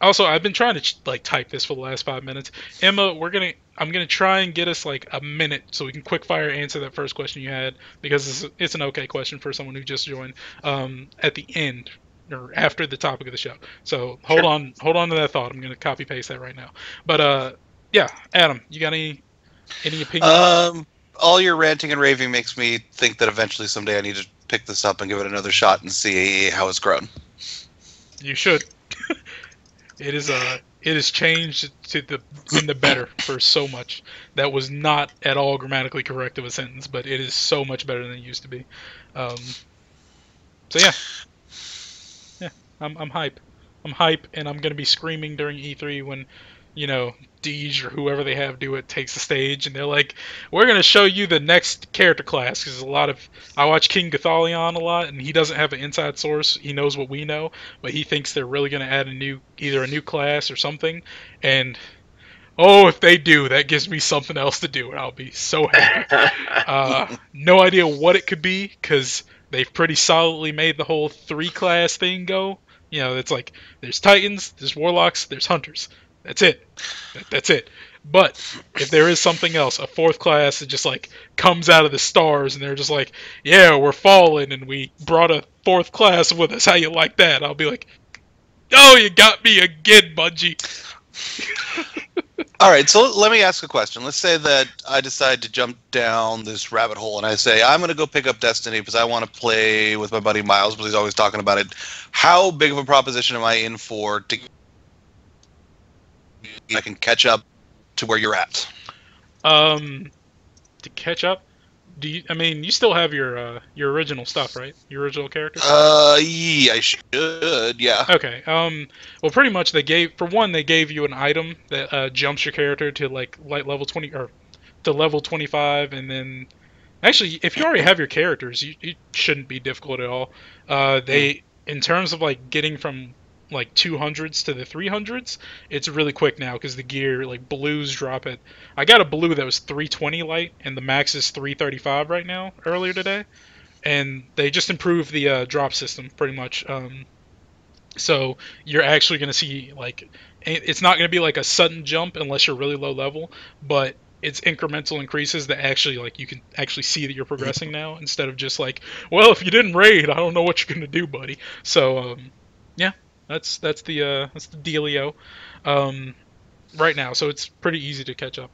[SPEAKER 1] Also, I've been trying to type this for the last 5 minutes. Emma, I'm gonna try and get us like a minute so we can quick fire answer that first question you had, because it's an okay question for someone who just joined. At the end or after the topic of the show. So hold on to that thought. I'm gonna copy paste that right now. But yeah, Adam, you got any opinions?
[SPEAKER 3] All your ranting and raving makes me think that eventually someday I need to pick this up and give it another shot and see how it's grown.
[SPEAKER 1] You should. It has changed in the better for so much. That was not at all grammatically correct of a sentence, but it is so much better than it used to be. So yeah, I'm hype. I'm hype, and I'm gonna be screaming during E3 when, Deej or whoever they have do it takes the stage, and they're like, "We're gonna show you the next character class." Because I watch King Gothalion a lot, and he doesn't have an inside source. He knows what we know, but he thinks they're really gonna add either a new class or something. And if they do, that gives me something else to do, and I'll be so happy. No idea what it could be, because they've pretty solidly made the whole 3-class thing go. It's like there's Titans, there's Warlocks, there's Hunters. That's it. That's it. But if there is something else, a 4th class that just comes out of the stars, and they're just like, "Yeah, we're fallen, and we brought a 4th class with us. How you like that?" I'll be like, "Oh, you got me again, Bungie."
[SPEAKER 3] All right, so let me ask a question. Let's say that I decide to jump down this rabbit hole, and I say, I'm going to go pick up Destiny because I want to play with my buddy Miles, because he's always talking about it. How big of a proposition am I in for to I can catch up to where you're at?
[SPEAKER 1] To catch up, you still have your original stuff, right? Your original character?
[SPEAKER 3] Yeah, I should, yeah.
[SPEAKER 1] Okay. Well, pretty much they gave you an item that jumps your character to light level 20 or to level 25, and then actually, if you already have your characters, it shouldn't be difficult at all. In terms of getting from 200s to the 300s, it's really quick now, because the gear, blues drop it. I got a blue that was 320 light, and the max is 335 right now, earlier today. And they just improved the drop system, pretty much. So you're actually going to see, it's not going to be a sudden jump unless you're really low level, but it's incremental increases that actually, you can actually see that you're progressing now, instead of just well, if you didn't raid, I don't know what you're going to do, buddy. So, yeah. That's the dealio right now. So it's pretty easy to catch up.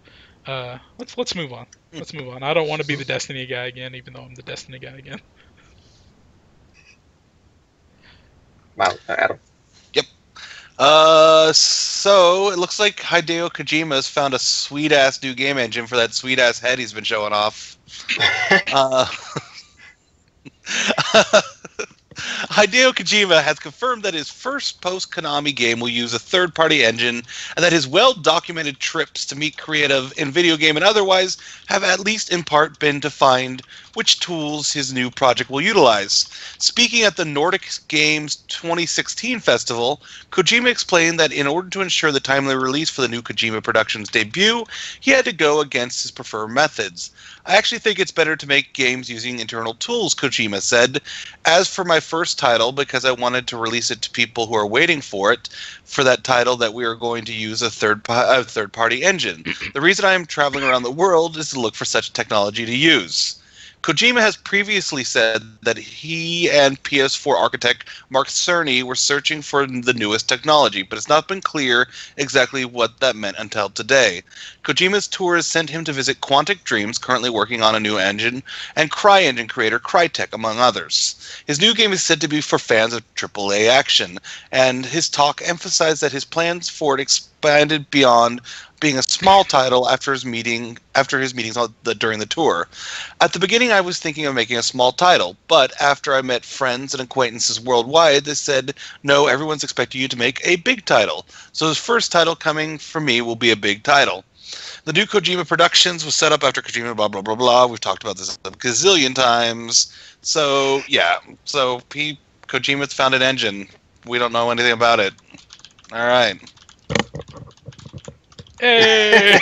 [SPEAKER 1] Let's move on. Let's move on. I don't want to be the Destiny guy again, even though I'm the Destiny guy again.
[SPEAKER 2] Wow, Adam.
[SPEAKER 3] Yep. So it looks like Hideo Kojima has found a sweet ass new game engine for that sweet ass head he's been showing off. Hideo Kojima has confirmed that his first post-Konami game will use a third-party engine, and that his well-documented trips to meet creative in video game and otherwise have at least in part been defined which tools his new project will utilize. Speaking at the Nordic Games 2016 festival, Kojima explained that in order to ensure the timely release for the new Kojima Productions debut, he had to go against his preferred methods. I actually think it's better to make games using internal tools, Kojima said. As for my first title, because I wanted to release it to people who are waiting for it, for that title that we are going to use a third-party engine. The reason I am traveling around the world is to look for such technology to use. Kojima has previously said that he and PS4 architect Mark Cerny were searching for the newest technology, but it's not been clear exactly what that meant until today. Kojima's tour has sent him to visit Quantic Dreams, currently working on a new engine, and CryEngine creator Crytek, among others. His new game is said to be for fans of AAA action, and his talk emphasized that his plans for it expanded beyond being a small title after his meetings during the tour. At the beginning, I was thinking of making a small title, but after I met friends and acquaintances worldwide, they said, no, everyone's expecting you to make a big title. So his first title coming from me will be a big title. The new Kojima Productions was set up after Kojima blah, blah, blah, blah. We've talked about this a gazillion times. So, yeah. So, Kojima's found an engine. We don't know anything about it. All right.
[SPEAKER 1] Hey!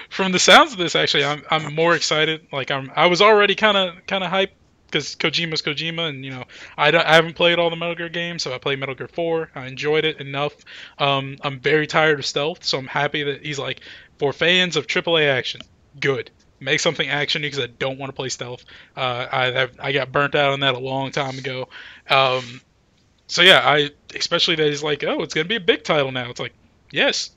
[SPEAKER 1] From the sounds of this, actually, I'm more excited. I was already kind of hyped because Kojima's Kojima, and I haven't played all the Metal Gear games, so I played Metal Gear 4. I enjoyed it enough. I'm very tired of stealth, so I'm happy that he's like, for fans of AAA action, good. Make something actiony because I don't want to play stealth. I got burnt out on that a long time ago. So yeah, especially that he's like, oh, it's gonna be a big title now. It's like, yes,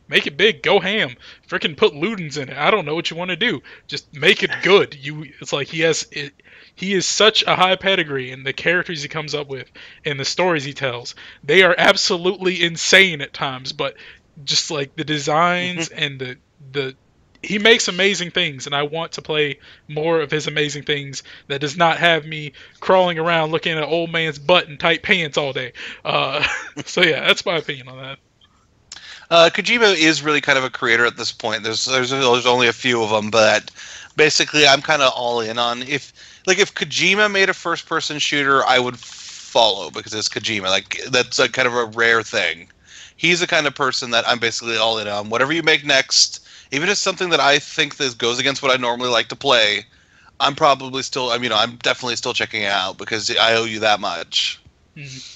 [SPEAKER 1] make it big, go ham, freaking put Ludens in it. I don't know what you want to do, just make it good. It's like he is such a high pedigree, and the characters he comes up with and the stories he tells, they are absolutely insane at times. But just like the designs and the he makes amazing things, and I want to play more of his amazing things that does not have me crawling around looking at an old man's butt in tight pants all day. So yeah, that's my opinion on that.
[SPEAKER 3] Kojima is really kind of a creator at this point. There's only a few of them, but basically I'm kind of all in on if Kojima made a first-person shooter, I would follow because it's Kojima. Like that's a kind of a rare thing. He's the kind of person that I'm basically all in on. Whatever you make next, even if it's something that I think that goes against what I normally like to play, I'm probably still. I'm definitely still checking it out because I owe you that much.
[SPEAKER 1] Mm-hmm.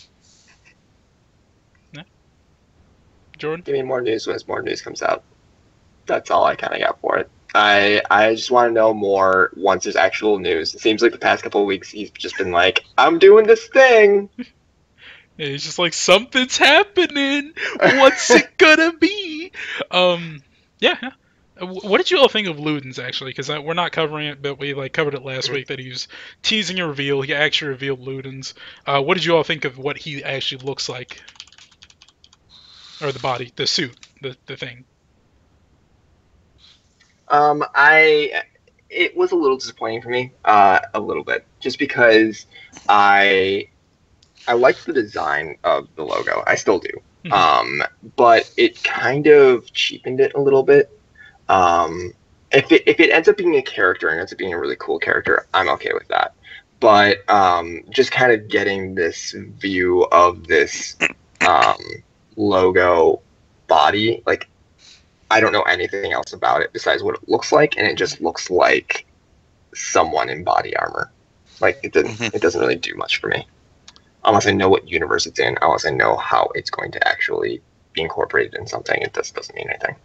[SPEAKER 1] Jordan?
[SPEAKER 2] Give me more news when more news comes out. That's all I kind of got for it. I just want to know more once there's actual news. It seems like the past couple of weeks he's just been like, I'm doing this thing.
[SPEAKER 1] Yeah, he's just like, something's happening. What's it gonna be? Yeah. What did you all think of Ludens, actually? Because we're not covering it, but we covered it last week that he was teasing a reveal. He actually revealed Ludens. What did you all think of what he actually looks like? Or the body, the suit, the thing.
[SPEAKER 2] It was a little disappointing for me, a little bit, just because I liked the design of the logo. I still do. Mm-hmm. But it kind of cheapened it a little bit. If it ends up being a character and ends up being a really cool character, I'm okay with that. But just kind of getting this view of this logo body, like, I don't know anything else about it besides what it looks like, and it just looks like someone in body armor. Like, it doesn't really do much for me. Unless I know what universe it's in, unless I know how it's going to actually be incorporated in something, it just doesn't mean anything.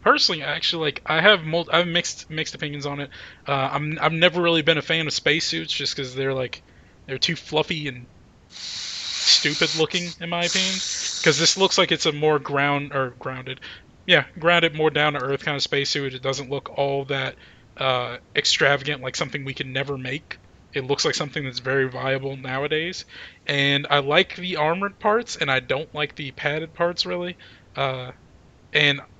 [SPEAKER 1] Personally, actually, I have mixed opinions on it. I've never really been a fan of spacesuits just because they're too fluffy and stupid looking, in my opinion. Because this looks like it's a more grounded, more down to earth kind of spacesuit. It doesn't look all that extravagant, like something we can never make. It looks like something that's very viable nowadays. And I like the armored parts, and I don't like the padded parts really. But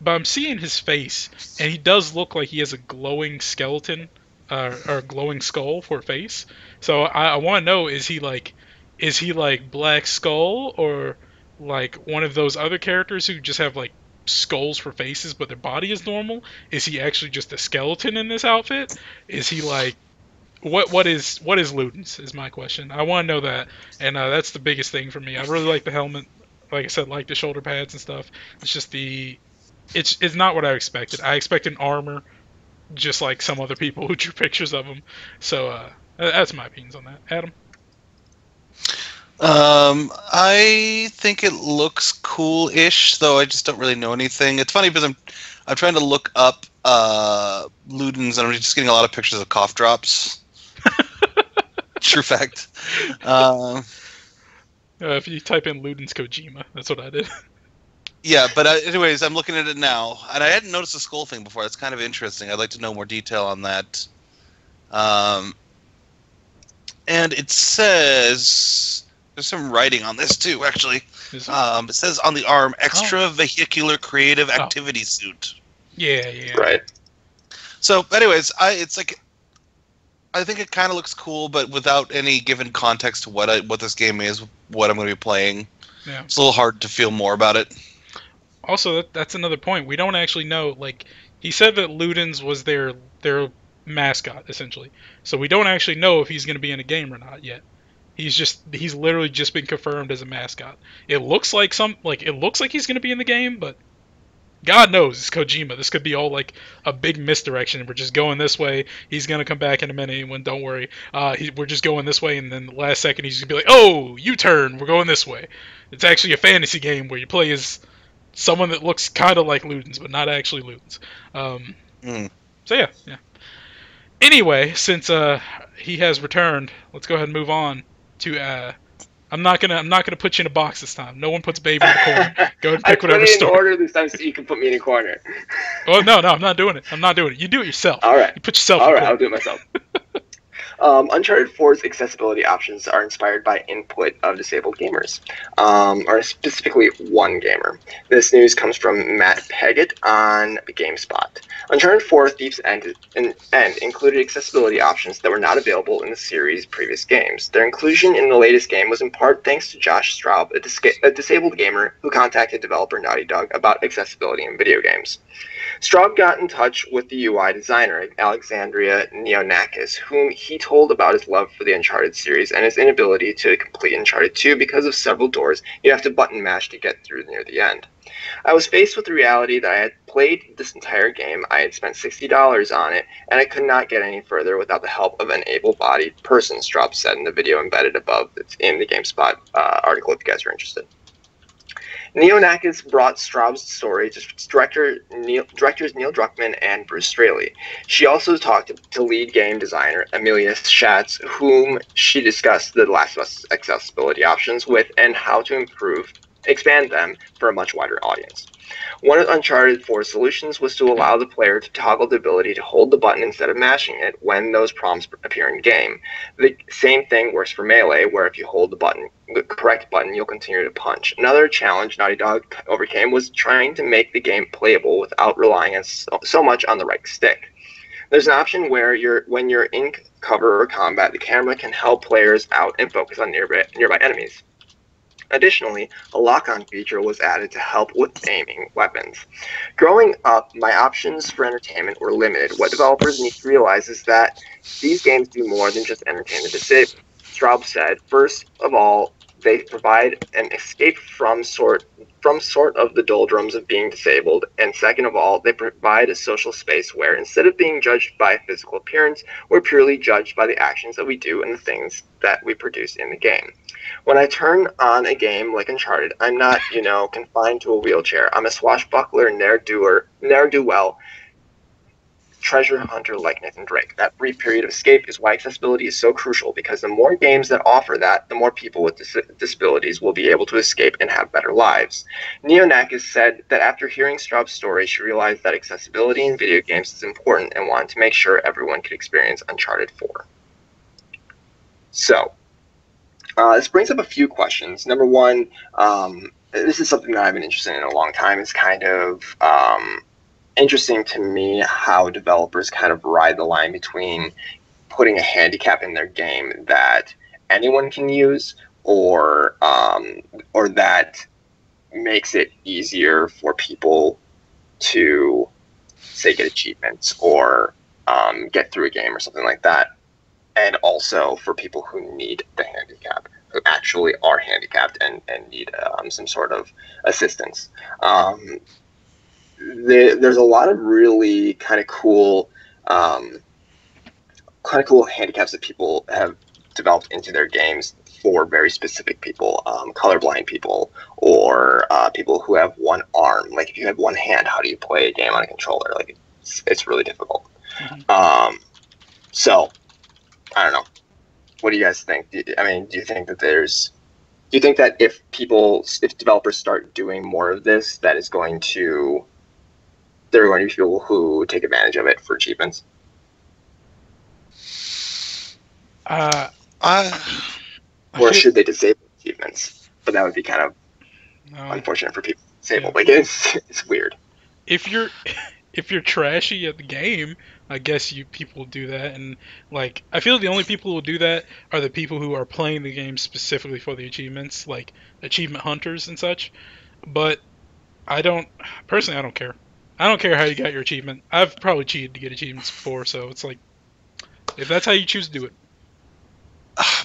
[SPEAKER 1] I'm seeing his face, and he does look like he has a glowing skeleton or a glowing skull for a face. So I want to know, is he like Black Skull, or like one of those other characters who just have like skulls for faces but their body is normal? Is he actually just a skeleton in this outfit? Is he like what is Ludens is my question. I want to know that, and that's the biggest thing for me. I really like the helmet. Like I said, like the shoulder pads and stuff. It's just it's not what I expected. I expected armor, just like some other people who drew pictures of him. So that's my opinions on that. Adam?
[SPEAKER 3] I think it looks cool-ish, though I just don't really know anything. It's funny because I'm trying to look up Ludens, and I'm just getting a lot of pictures of cough drops. True fact.
[SPEAKER 1] If you type in Ludens Kojima, that's what I did.
[SPEAKER 3] Yeah, but anyways, I'm looking at it now, and I hadn't noticed the skull thing before. That's kind of interesting. I'd like to know more detail on that. And it says there's some writing on this too, actually. It says on the arm, extravehicular creative activity suit.
[SPEAKER 1] Yeah.
[SPEAKER 2] Right.
[SPEAKER 3] So, anyways, I think it kind of looks cool, but without any given context to what this game is, what I'm going to be playing.
[SPEAKER 1] Yeah.
[SPEAKER 3] It's a little hard to feel more about it.
[SPEAKER 1] Also, that's another point. We don't actually know. Like, he said that Ludens was their mascot, essentially. So we don't actually know if he's going to be in a game or not yet. He's literally just been confirmed as a mascot. It looks like he's going to be in the game, but God knows it's Kojima. This could be all like a big misdirection. We're just going this way. He's gonna come back in a minute. When don't worry, we're just going this way, and then the last second he's gonna be like, "Oh, U-turn. We're going this way." It's actually a fantasy game where you play as someone that looks kind of like Ludens, but not actually Ludens. So yeah. Anyway, since he has returned, let's go ahead and move on to. I'm not gonna put you in a box this time. No one puts baby in a corner. Go ahead and pick whatever story.
[SPEAKER 2] I put it in order this time so you can put me in a corner.
[SPEAKER 1] Oh no, I'm not doing it. You do it yourself.
[SPEAKER 2] All right.
[SPEAKER 1] You put yourself.
[SPEAKER 2] All right, I'll do it myself. Uncharted 4's accessibility options are inspired by input of disabled gamers, or specifically one gamer. This news comes from Matt Peggett on GameSpot. Uncharted 4 Thief's End included accessibility options that were not available in the series' previous games. Their inclusion in the latest game was in part thanks to Josh Straub, a disabled gamer who contacted developer Naughty Dog about accessibility in video games. Straub got in touch with the UI designer, Alexandria Nioh, whom he told about his love for the Uncharted series and his inability to complete Uncharted 2 because of several doors you have to button mash to get through near the end. I was faced with the reality that I had played this entire game, I had spent $60 on it, and I could not get any further without the help of an able-bodied person, Straub said in the video embedded above. It's in the GameSpot article if you guys are interested. Nioh brought Straub's story to directors Neil Druckmann and Bruce Straley. She also talked to lead game designer Amelia Schatz, whom she discussed The Last of Us accessibility options with and how to expand them for a much wider audience. One of Uncharted 4's solutions was to allow the player to toggle the ability to hold the button instead of mashing it when those prompts appear in game. The same thing works for Melee, where if you hold the correct button, you'll continue to punch. Another challenge Naughty Dog overcame was trying to make the game playable without relying so much on the right stick. There's an option where when you're in cover or combat, the camera can help players out and focus on nearby enemies. Additionally, a lock-on feature was added to help with aiming weapons. Growing up, my options for entertainment were limited. What developers need to realize is that these games do more than just entertain the disabled. Straub said, first of all, they provide an escape from sort of the doldrums of being disabled, and second of all, they provide a social space where, instead of being judged by physical appearance, we're purely judged by the actions that we do and the things that we produce in the game. When I turn on a game like Uncharted, I'm not, confined to a wheelchair. I'm a swashbuckler, ne'er-do-well, treasure hunter like Nathan Drake. That brief period of escape is why accessibility is so crucial, because the more games that offer that, the more people with disabilities will be able to escape and have better lives. Nioh said that after hearing Straub's story, she realized that accessibility in video games is important and wanted to make sure everyone could experience Uncharted 4. So, this brings up a few questions. Number one, this is something that I've been interested in a long time. It's kind of interesting to me how developers kind of ride the line between putting a handicap in their game that anyone can use, or that makes it easier for people to, say, get achievements or get through a game or something like that. And also for people who need the handicap, who actually are handicapped and need some sort of assistance. There's a lot of really kind of cool handicaps that people have developed into their games for very specific people, colorblind people, or people who have one arm. Like, if you have one hand, how do you play a game on a controller? Like, it's really difficult. Mm-hmm. So, I don't know. What do you guys think? Do you think that if developers start doing more of this, that is going to, there are going to be people who take advantage of it for achievements? Or should they disable achievements? But that would be kind of unfortunate for people disabled. Yeah. Like, it's weird.
[SPEAKER 1] If you're trashy at the game, I guess people do that, and like, I feel the only people who will do that are the people who are playing the game specifically for the achievements, like achievement hunters and such. But I don't care. I don't care how you got your achievement. I've probably cheated to get achievements before, so it's like, if that's how you choose to do it.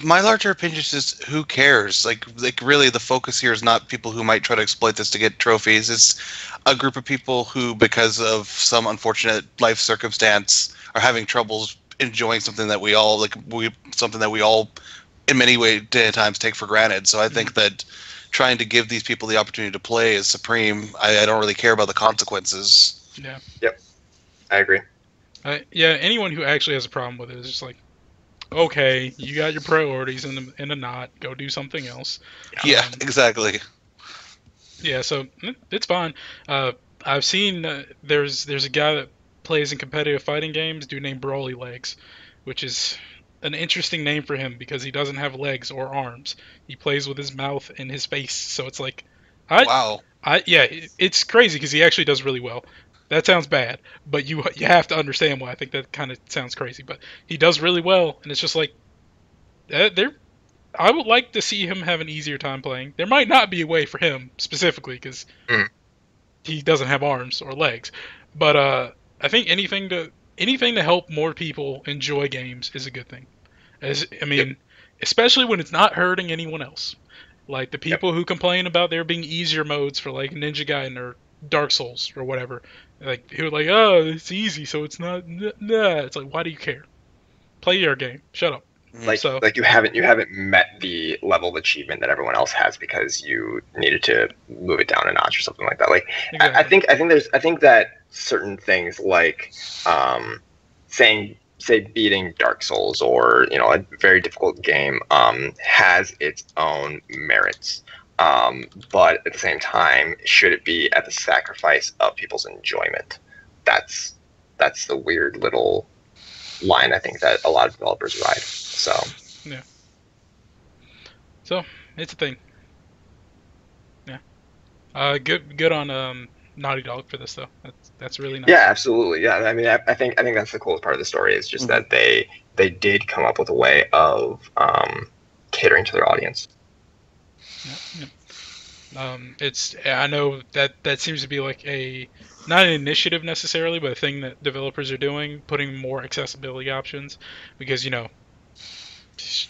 [SPEAKER 3] My larger opinion is just who cares? Like really, the focus here is not people who might try to exploit this to get trophies. It's a group of people who, because of some unfortunate life circumstance, are having troubles enjoying something that we all in many ways at times take for granted. So I think that trying to give these people the opportunity to play is supreme. I don't really care about the consequences.
[SPEAKER 1] Yeah.
[SPEAKER 2] Yep. I agree.
[SPEAKER 1] Yeah, anyone who actually has a problem with it is just like, okay, you got your priorities in a knot. Go do something else.
[SPEAKER 3] Yeah, exactly.
[SPEAKER 1] Yeah, so it's fine. I've seen there's a guy that plays in competitive fighting games, dude named Brawly Legs, which is an interesting name for him because he doesn't have legs or arms. He plays with his mouth and his face, so it's like,
[SPEAKER 3] Wow.
[SPEAKER 1] Yeah, it's crazy because he actually does really well. That sounds bad, but you have to understand why I think that kind of sounds crazy. But he does really well, and it's just like, I would like to see him have an easier time playing. There might not be a way for him specifically because he doesn't have arms or legs, but I think anything to help more people enjoy games is a good thing. Especially when it's not hurting anyone else. Like the people who complain about there being easier modes for like Ninja Gaiden or Dark Souls or whatever, like who are like, oh, it's easy, so it's not. Nah. It's like, why do you care? Play your game. Shut up.
[SPEAKER 2] Like you haven't met the level of achievement that everyone else has because you needed to move it down a notch or something like that. Like
[SPEAKER 1] Exactly.
[SPEAKER 2] I think that certain things like say beating Dark Souls or a very difficult game has its own merits. But at the same time, should it be at the sacrifice of people's enjoyment? That's the weird little line I think that a lot of developers ride. So
[SPEAKER 1] it's a thing. Yeah. Good on Naughty Dog for this though. That's really nice.
[SPEAKER 2] yeah, absolutely. Yeah, I mean, I think that's the coolest part of the story is just that they did come up with a way of catering to their audience.
[SPEAKER 1] Yeah. I know that seems to be like not an initiative necessarily, but a thing that developers are doing, putting more accessibility options, because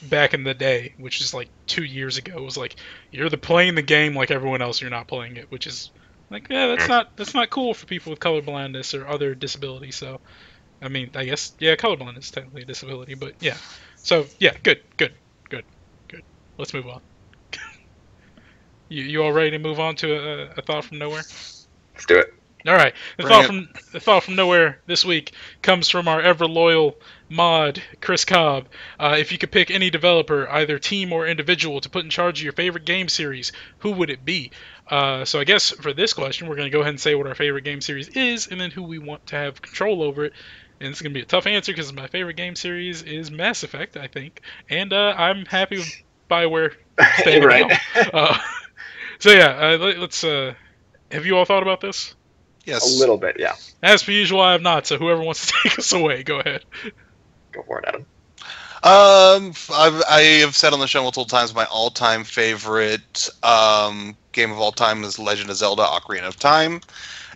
[SPEAKER 1] back in the day, which is like 2 years ago, it was like you're playing the game like everyone else, you're not playing it, which is like, yeah, that's not cool for people with color blindness or other disabilities. So, I mean, I guess colorblindness is technically a disability, but yeah. So yeah, good. Let's move on. You all ready to move on to a thought from nowhere?
[SPEAKER 2] Let's do it.
[SPEAKER 1] All right. The thought from nowhere this week comes from our ever loyal mod, Chris Cobb. If you could pick any developer, either team or individual, to put in charge of your favorite game series, who would it be? So I guess for this question, we're going to go ahead and say what our favorite game series is, and then who we want to have control over it. And it's going to be a tough answer because my favorite game series is Mass Effect, I think, and I'm happy with BioWare staying
[SPEAKER 2] Right.
[SPEAKER 1] around. So yeah, let's. Have you all thought about this?
[SPEAKER 3] Yes.
[SPEAKER 2] A little bit, yeah.
[SPEAKER 1] As per usual, I have not. So whoever wants to take us away, go ahead.
[SPEAKER 2] Go for it, Adam.
[SPEAKER 3] I have said on the show multiple times my all-time favorite game of all time is Legend of Zelda: Ocarina of Time,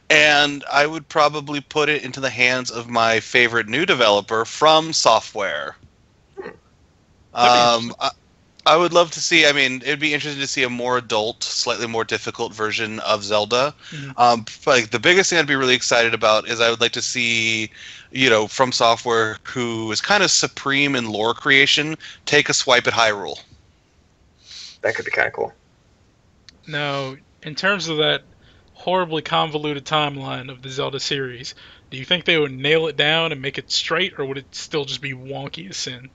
[SPEAKER 3] and I would probably put it into the hands of my favorite new developer, From Software. I would love to see. I mean, it'd be interesting to see a more adult, slightly more difficult version of Zelda. But the biggest thing I'd be really excited about is I would like to see, From Software, who is kind of supreme in lore creation, take a swipe at Hyrule.
[SPEAKER 2] That could be kind of cool.
[SPEAKER 1] Now, in terms of that horribly convoluted timeline of the Zelda series, do you think they would nail it down and make it straight, or would it still just be wonky as sin?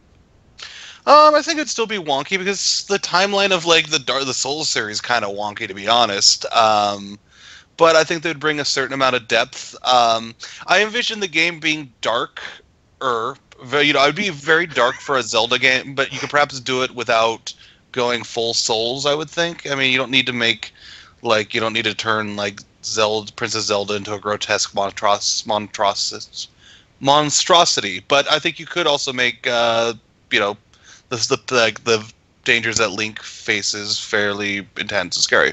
[SPEAKER 3] I think it'd still be wonky because the timeline of like the Souls series kind of wonky, to be honest. But I think they'd bring a certain amount of depth. I envision the game being darker. It'd be very dark for a Zelda game, but you could perhaps do it without going full Souls. I would think. I mean, you don't need to turn like Princess Zelda into a grotesque monstrosity. But I think you could also make the dangers that Link faces fairly intense and scary.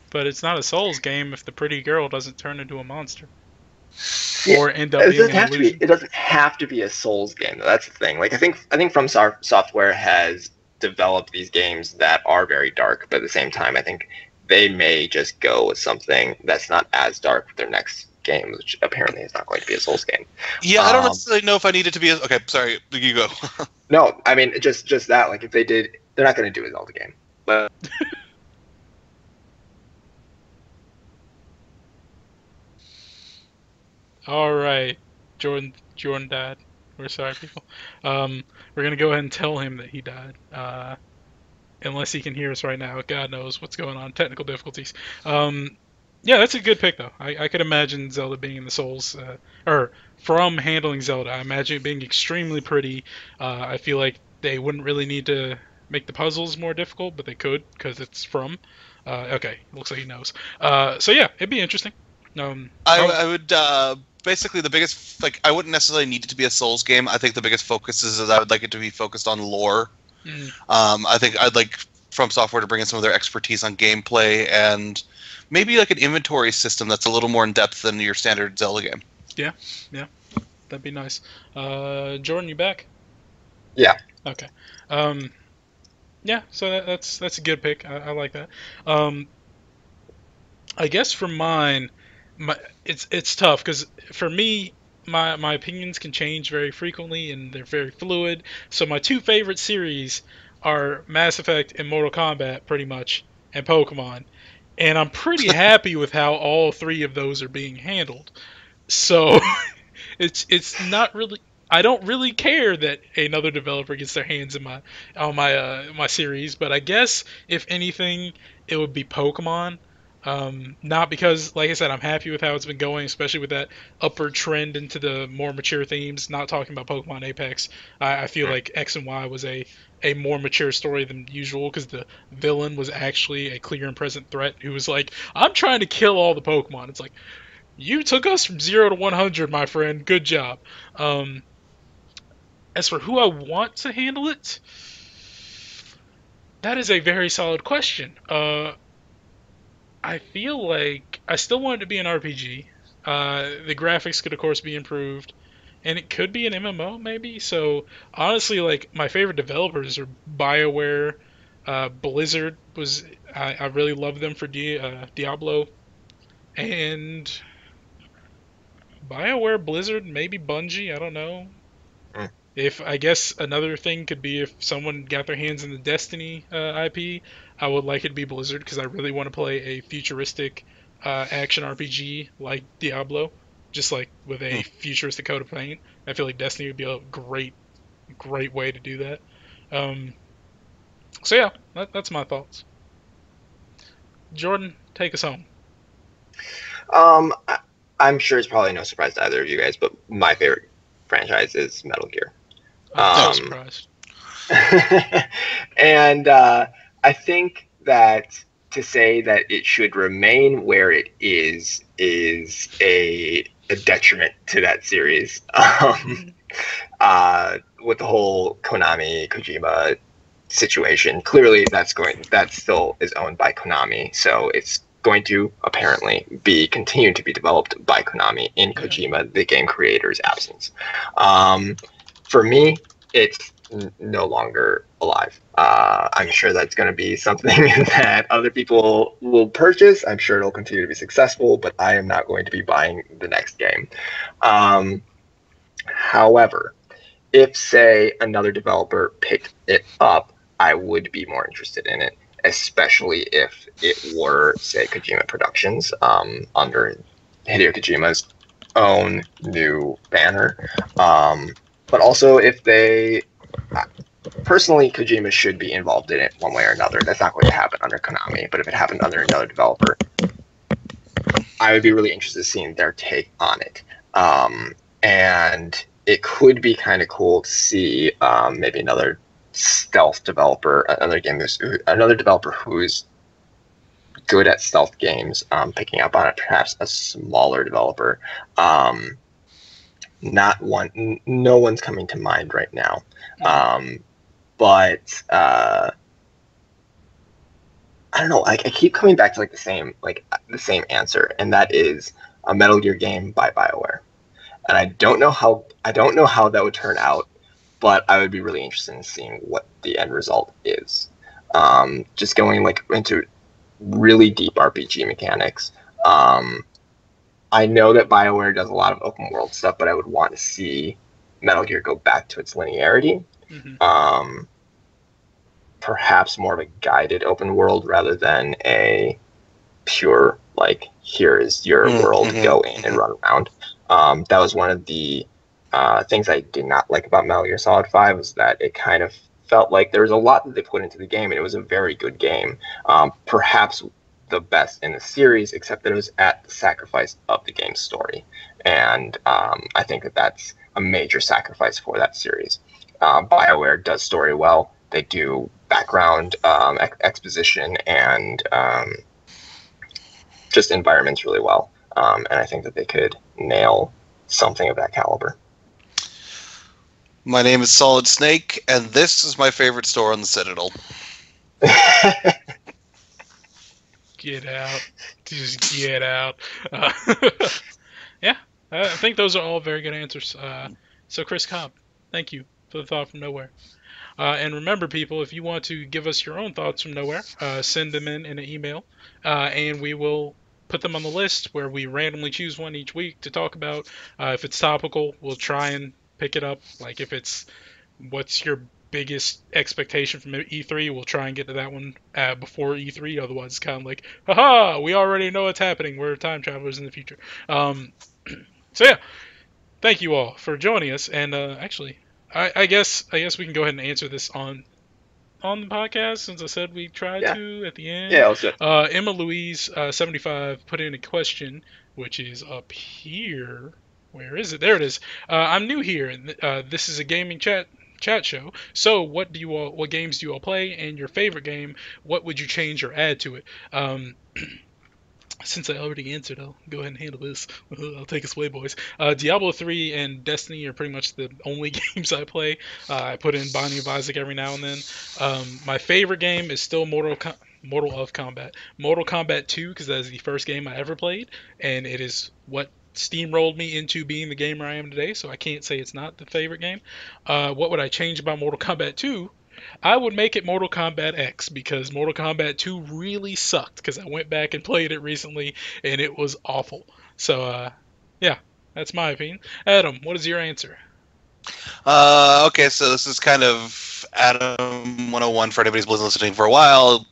[SPEAKER 1] But it's not a Souls game if the pretty girl doesn't turn into a monster. or end up being an illusion.
[SPEAKER 2] It doesn't have to be a Souls game, though. That's the thing. Like I think From Software has developed these games that are very dark, but at the same time, I think they may just go with something that's not as dark for their next game, which apparently is not going to be a Souls game.
[SPEAKER 3] Yeah, I don't necessarily know if I need it to be a... Okay, sorry, you go.
[SPEAKER 2] No, I mean, just that. Like, if they did... They're not going to do a Zelda game. But...
[SPEAKER 1] All right. Jordan died. We're sorry, people. We're going to go ahead and tell him that he died. Unless he can hear us right now. God knows what's going on. Technical difficulties. Yeah, that's a good pick, though. I could imagine Zelda being in the Souls, or From handling Zelda. I imagine it being extremely pretty. I feel like they wouldn't really need to make the puzzles more difficult, but they could, because it's From. Okay, looks like he knows. So yeah, it'd be interesting.
[SPEAKER 3] I would, basically the biggest, like, I wouldn't necessarily need it to be a Souls game. I think the biggest focus is I would like it to be focused on lore. I think I'd like From Software to bring in some of their expertise on gameplay and maybe like an inventory system that's a little more in depth than your standard Zelda game. Yeah,
[SPEAKER 1] that'd be nice. Jordan, you back?
[SPEAKER 2] Yeah.
[SPEAKER 1] Okay. Yeah, so that's a good pick. I like that. I guess for mine, it's tough because for me, my opinions can change very frequently and they're very fluid. So my two favorite series are Mass Effect and Mortal Kombat, pretty much, and Pokemon. And I'm pretty happy with how all three of those are being handled. So it's not really... I don't really care that another developer gets their hands on my series, but I guess if anything, it would be Pokemon. Not because, like I said, I'm happy with how it's been going, especially with that upward trend into the more mature themes. Not talking about Pokemon Apex. I feel like X and Y was a more mature story than usual because the villain was actually a clear and present threat who was like, I'm trying to kill all the Pokemon. It's like, you took us from 0 to 100, my friend. Good job. As for who I want to handle it, that is a very solid question. I feel like I still want it to be an RPG. The graphics could, of course, be improved. And it could be an MMO, maybe. So, honestly, like, my favorite developers are BioWare. Blizzard was... I really love them for Diablo. And... BioWare, Blizzard, maybe Bungie, I don't know. I guess another thing could be if someone got their hands in the Destiny IP, I would like it to be Blizzard because I really want to play a futuristic action RPG like Diablo, just like with a futuristic coat of paint. I feel like Destiny would be a great way to do that. So yeah, that's my thoughts. Jordan, take us home.
[SPEAKER 2] I'm sure it's probably no surprise to either of you guys, but my favorite franchise is Metal Gear.
[SPEAKER 1] I'm so surprised.
[SPEAKER 2] And I think that to say that it should remain where it is a detriment to that series. With the whole Konami Kojima situation, clearly that still is owned by Konami, so it's going to apparently continue to be developed by Konami in Kojima, the game creator's absence. For me, it's no longer alive. I'm sure that's going to be something that other people will purchase. I'm sure it'll continue to be successful, but I am not going to be buying the next game. However, if, say, another developer picked it up, I would be more interested in it, especially if it were, say, Kojima Productions, under Hideo Kojima's own new banner. But also if personally, Kojima should be involved in it one way or another. That's not going to happen under Konami, but if it happened under another developer, I would be really interested in seeing their take on it. And it could be kind of cool to see maybe another stealth developer, another developer who's good at stealth games, picking up on it, perhaps a smaller developer. No one's coming to mind right now. But I don't know, I keep coming back to the same answer, and that is a Metal Gear game by BioWare. and I don't know how that would turn out, but I would be really interested in seeing what the end result is. Just going like into really deep RPG mechanics. I know that BioWare does a lot of open world stuff, but I would want to see Metal Gear go back to its linearity. Mm-hmm. Perhaps more of a guided open world rather than a pure, like, here is your world, go in and run around. That was one of the things I did not like about Metal Gear Solid 5, was that it kind of felt like there was a lot that they put into the game, and it was a very good game. Perhaps the best in the series, except that it was at the sacrifice of the game's story. And I think that that's a major sacrifice for that series. BioWare does story well. They do background exposition and just environments really well. And I think that they could nail something of that caliber.
[SPEAKER 3] My name is Solid Snake, and this is my favorite store on the Citadel.
[SPEAKER 1] Get out. Just get out. Yeah, I think those are all very good answers. So Chris Cobb, thank you for the thought from nowhere. And remember, people, if you want to give us your own thoughts from nowhere, send them in an email, and we will put them on the list where we randomly choose one each week to talk about. If it's topical, we'll try and pick it up. Like if it's what's your biggest expectation from E3, we'll try and get to that one before E3. Otherwise, it's kind of like, haha, we already know what's happening. We're time travelers in the future. So yeah, thank you all for joining us. And actually, I guess we can go ahead and answer this on the podcast, since I said we tried to at the end.
[SPEAKER 2] Yeah, let's do it.
[SPEAKER 1] Emma Louise 75 put in a question, which is up here. Where is it? There it is. I'm new here, and this is a gaming chat show. So, what games do you all play? And your favorite game, what would you change or add to it? Since I already answered, I'll go ahead and handle this. I'll take us away, boys. Diablo 3 and Destiny are pretty much the only games I play. I put in Binding of Isaac every now and then. My favorite game is still Mortal Kombat 2, because that is the first game I ever played, and it is what steamrolled me into being the gamer I am today, so I can't say it's not the favorite game. What would I change about Mortal Kombat 2? I would make it Mortal Kombat X, because Mortal Kombat 2 really sucked, because I went back and played it recently, and it was awful. So, yeah, that's my opinion. Adam, what is your answer?
[SPEAKER 3] Okay, so this is kind of Adam 101 for anybody who's been listening for a while.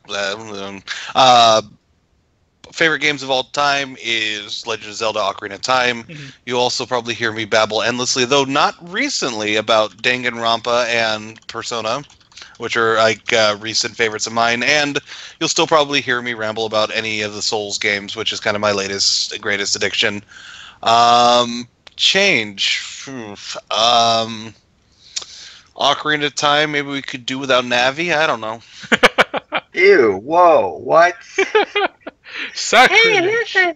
[SPEAKER 3] Favorite games of all time is Legend of Zelda Ocarina of Time. Mm-hmm. You also probably hear me babble endlessly, though not recently, about Danganronpa and Persona, which are like recent favorites of mine. And you'll still probably hear me ramble about any of the Souls games, which is kind of my latest and greatest addiction. Change. Ocarina of Time, maybe we could do without Navi? I don't know.
[SPEAKER 2] Ew, whoa, what?
[SPEAKER 1] Sacrilege. All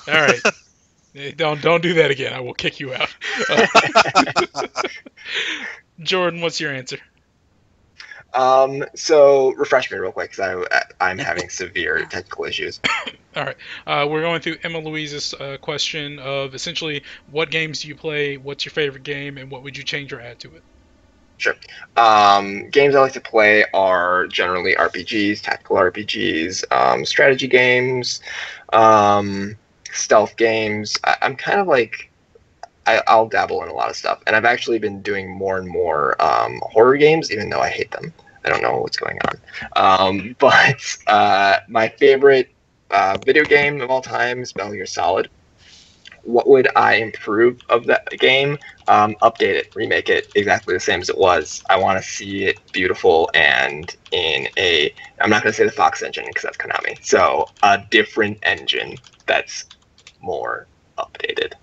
[SPEAKER 1] right. Don't do that again. I will kick you out. Jordan, what's your answer?
[SPEAKER 2] So refresh me real quick, because I'm having severe technical issues.
[SPEAKER 1] All right. We're going through Emma Louise's question of essentially what games do you play, what's your favorite game, and what would you change or add to it?
[SPEAKER 2] Sure. Games I like to play are generally RPGs, tactical RPGs, strategy games, stealth games. I'm kind of like, I'll dabble in a lot of stuff, and I've actually been doing more and more horror games, even though I hate them. I don't know what's going on. But my favorite video game of all time is Metal Gear Solid. What would I improve of that game? Update it, remake it exactly the same as it was. I want to see it beautiful and in a, I'm not going to say the Fox engine because that's Konami. So a different engine that's more updated.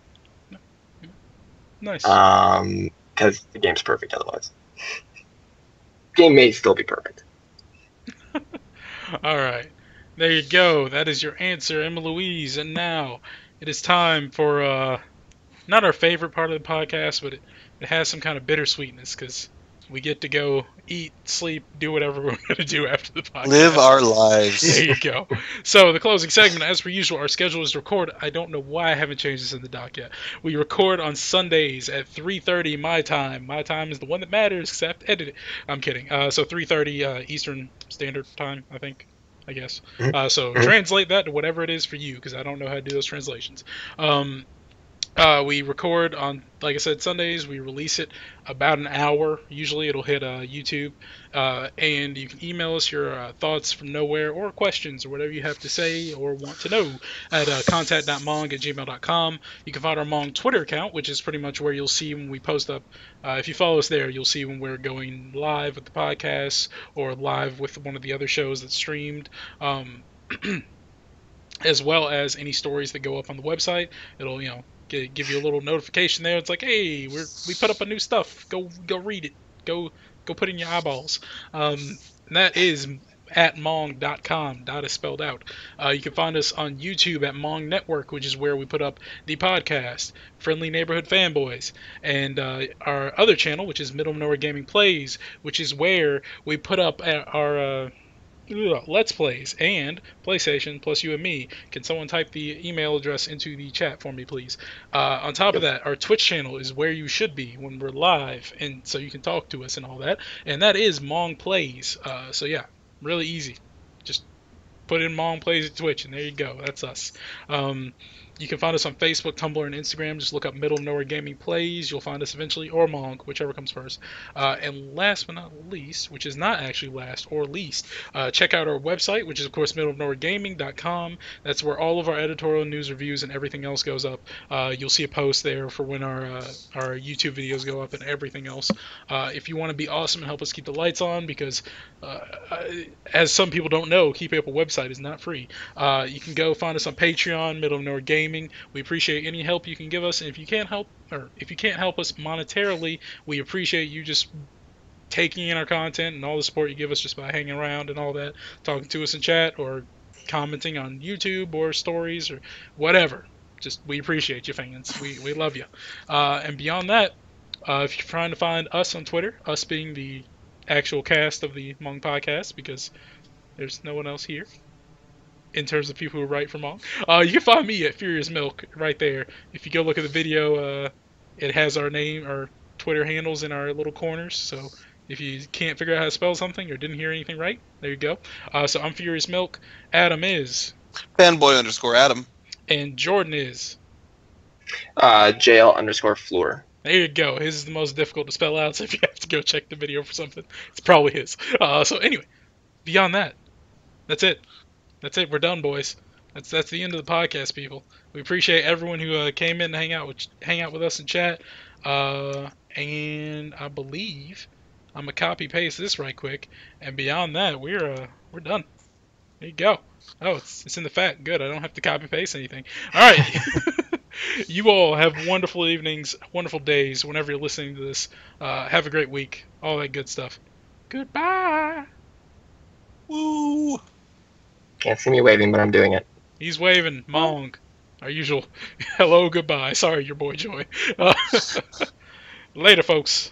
[SPEAKER 1] Nice.
[SPEAKER 2] Because the game's perfect otherwise. Game may still be perfect.
[SPEAKER 1] All right. There you go. That is your answer, Emma Louise. And now it is time for not our favorite part of the podcast, but it has some kind of bittersweetness, because we get to go eat, sleep, do whatever we're going to do after the podcast.
[SPEAKER 3] Live our lives.
[SPEAKER 1] There you go. So the closing segment, as per usual, our schedule is to record. I don't know why I haven't changed this in the doc yet. We record on Sundays at 3:30 my time. My time is the one that matters because I have to edit it. I'm kidding. So 3:30 Eastern Standard Time, I guess. So translate that to whatever it is for you, because I don't know how to do those translations. We record on, like I said, Sundays. We release it about an hour. Usually it'll hit YouTube. And you can email us your thoughts from nowhere or questions or whatever you have to say or want to know at contact.mong@gmail.com. You can find our Mong Twitter account, which is pretty much where you'll see when we post up. If you follow us there, you'll see when we're going live with the podcast or live with one of the other shows that's streamed. As well as any stories that go up on the website. It'll, give you a little notification there. It's like, hey, we put up a new stuff. Go read it. Go put in your eyeballs. And that is at mong.com. Dot is spelled out. You can find us on YouTube at Mong Network, which is where we put up the podcast, Friendly Neighborhood Fanboys, and our other channel, which is Middle of Nowhere Gaming Plays, which is where we put up our Let's Plays and PlayStation plus you and me. Can someone type the email address into the chat for me, please? On top of that, our Twitch channel is where you should be when we're live, and so you can talk to us and all that. And that is Mong Plays. So yeah, really easy. Just put in Mong Plays at Twitch, and there you go. That's us. You can find us on Facebook, Tumblr, and Instagram. Just look up Middle of Nowhere Gaming Plays. You'll find us eventually, or Mong, whichever comes first. And last but not least, which is not actually last or least, check out our website, which is, of course, middleofnowheregaming.com. That's where all of our editorial news, reviews, and everything else goes up. You'll see a post there for when our YouTube videos go up and everything else. If you want to be awesome and help us keep the lights on, because as some people don't know, keeping up a website is not free. You can go find us on Patreon, Middle of Nowhere Gaming. We appreciate any help you can give us, and if you can't help us monetarily, we appreciate you just taking in our content and all the support you give us just by hanging around and all that, talking to us in chat or commenting on YouTube or stories or whatever. Just, we appreciate you, fans. We love you. And beyond that, if you're trying to find us on Twitter, us being the actual cast of the Mong Podcast, because there's no one else here in terms of people who write for Mong. You can find me at Furious Milk right there. If you go look at the video, it has our name, our Twitter handles in our little corners. So if you can't figure out how to spell something or didn't hear anything right, there you go. So I'm Furious Milk. Adam is
[SPEAKER 3] Fanboy_Adam.
[SPEAKER 1] And Jordan is
[SPEAKER 2] JL_Floor.
[SPEAKER 1] There you go. His is the most difficult to spell out, so if you have to go check the video for something, it's probably his. So anyway, beyond that, that's it. That's it. We're done, boys. That's the end of the podcast, people. We appreciate everyone who came in to hang out with us in chat. And I believe I'm gonna copy paste this right quick. And beyond that, we're done. There you go. Oh, it's in the fact. Good. I don't have to copy paste anything. All right. You all have wonderful evenings, wonderful days. Whenever you're listening to this, have a great week. All that good stuff. Goodbye.
[SPEAKER 3] Woo!
[SPEAKER 2] Can't see me waving, but I'm doing it.
[SPEAKER 1] He's waving. Mong. Our usual hello, goodbye. Sorry, your boy Joy. Later, folks.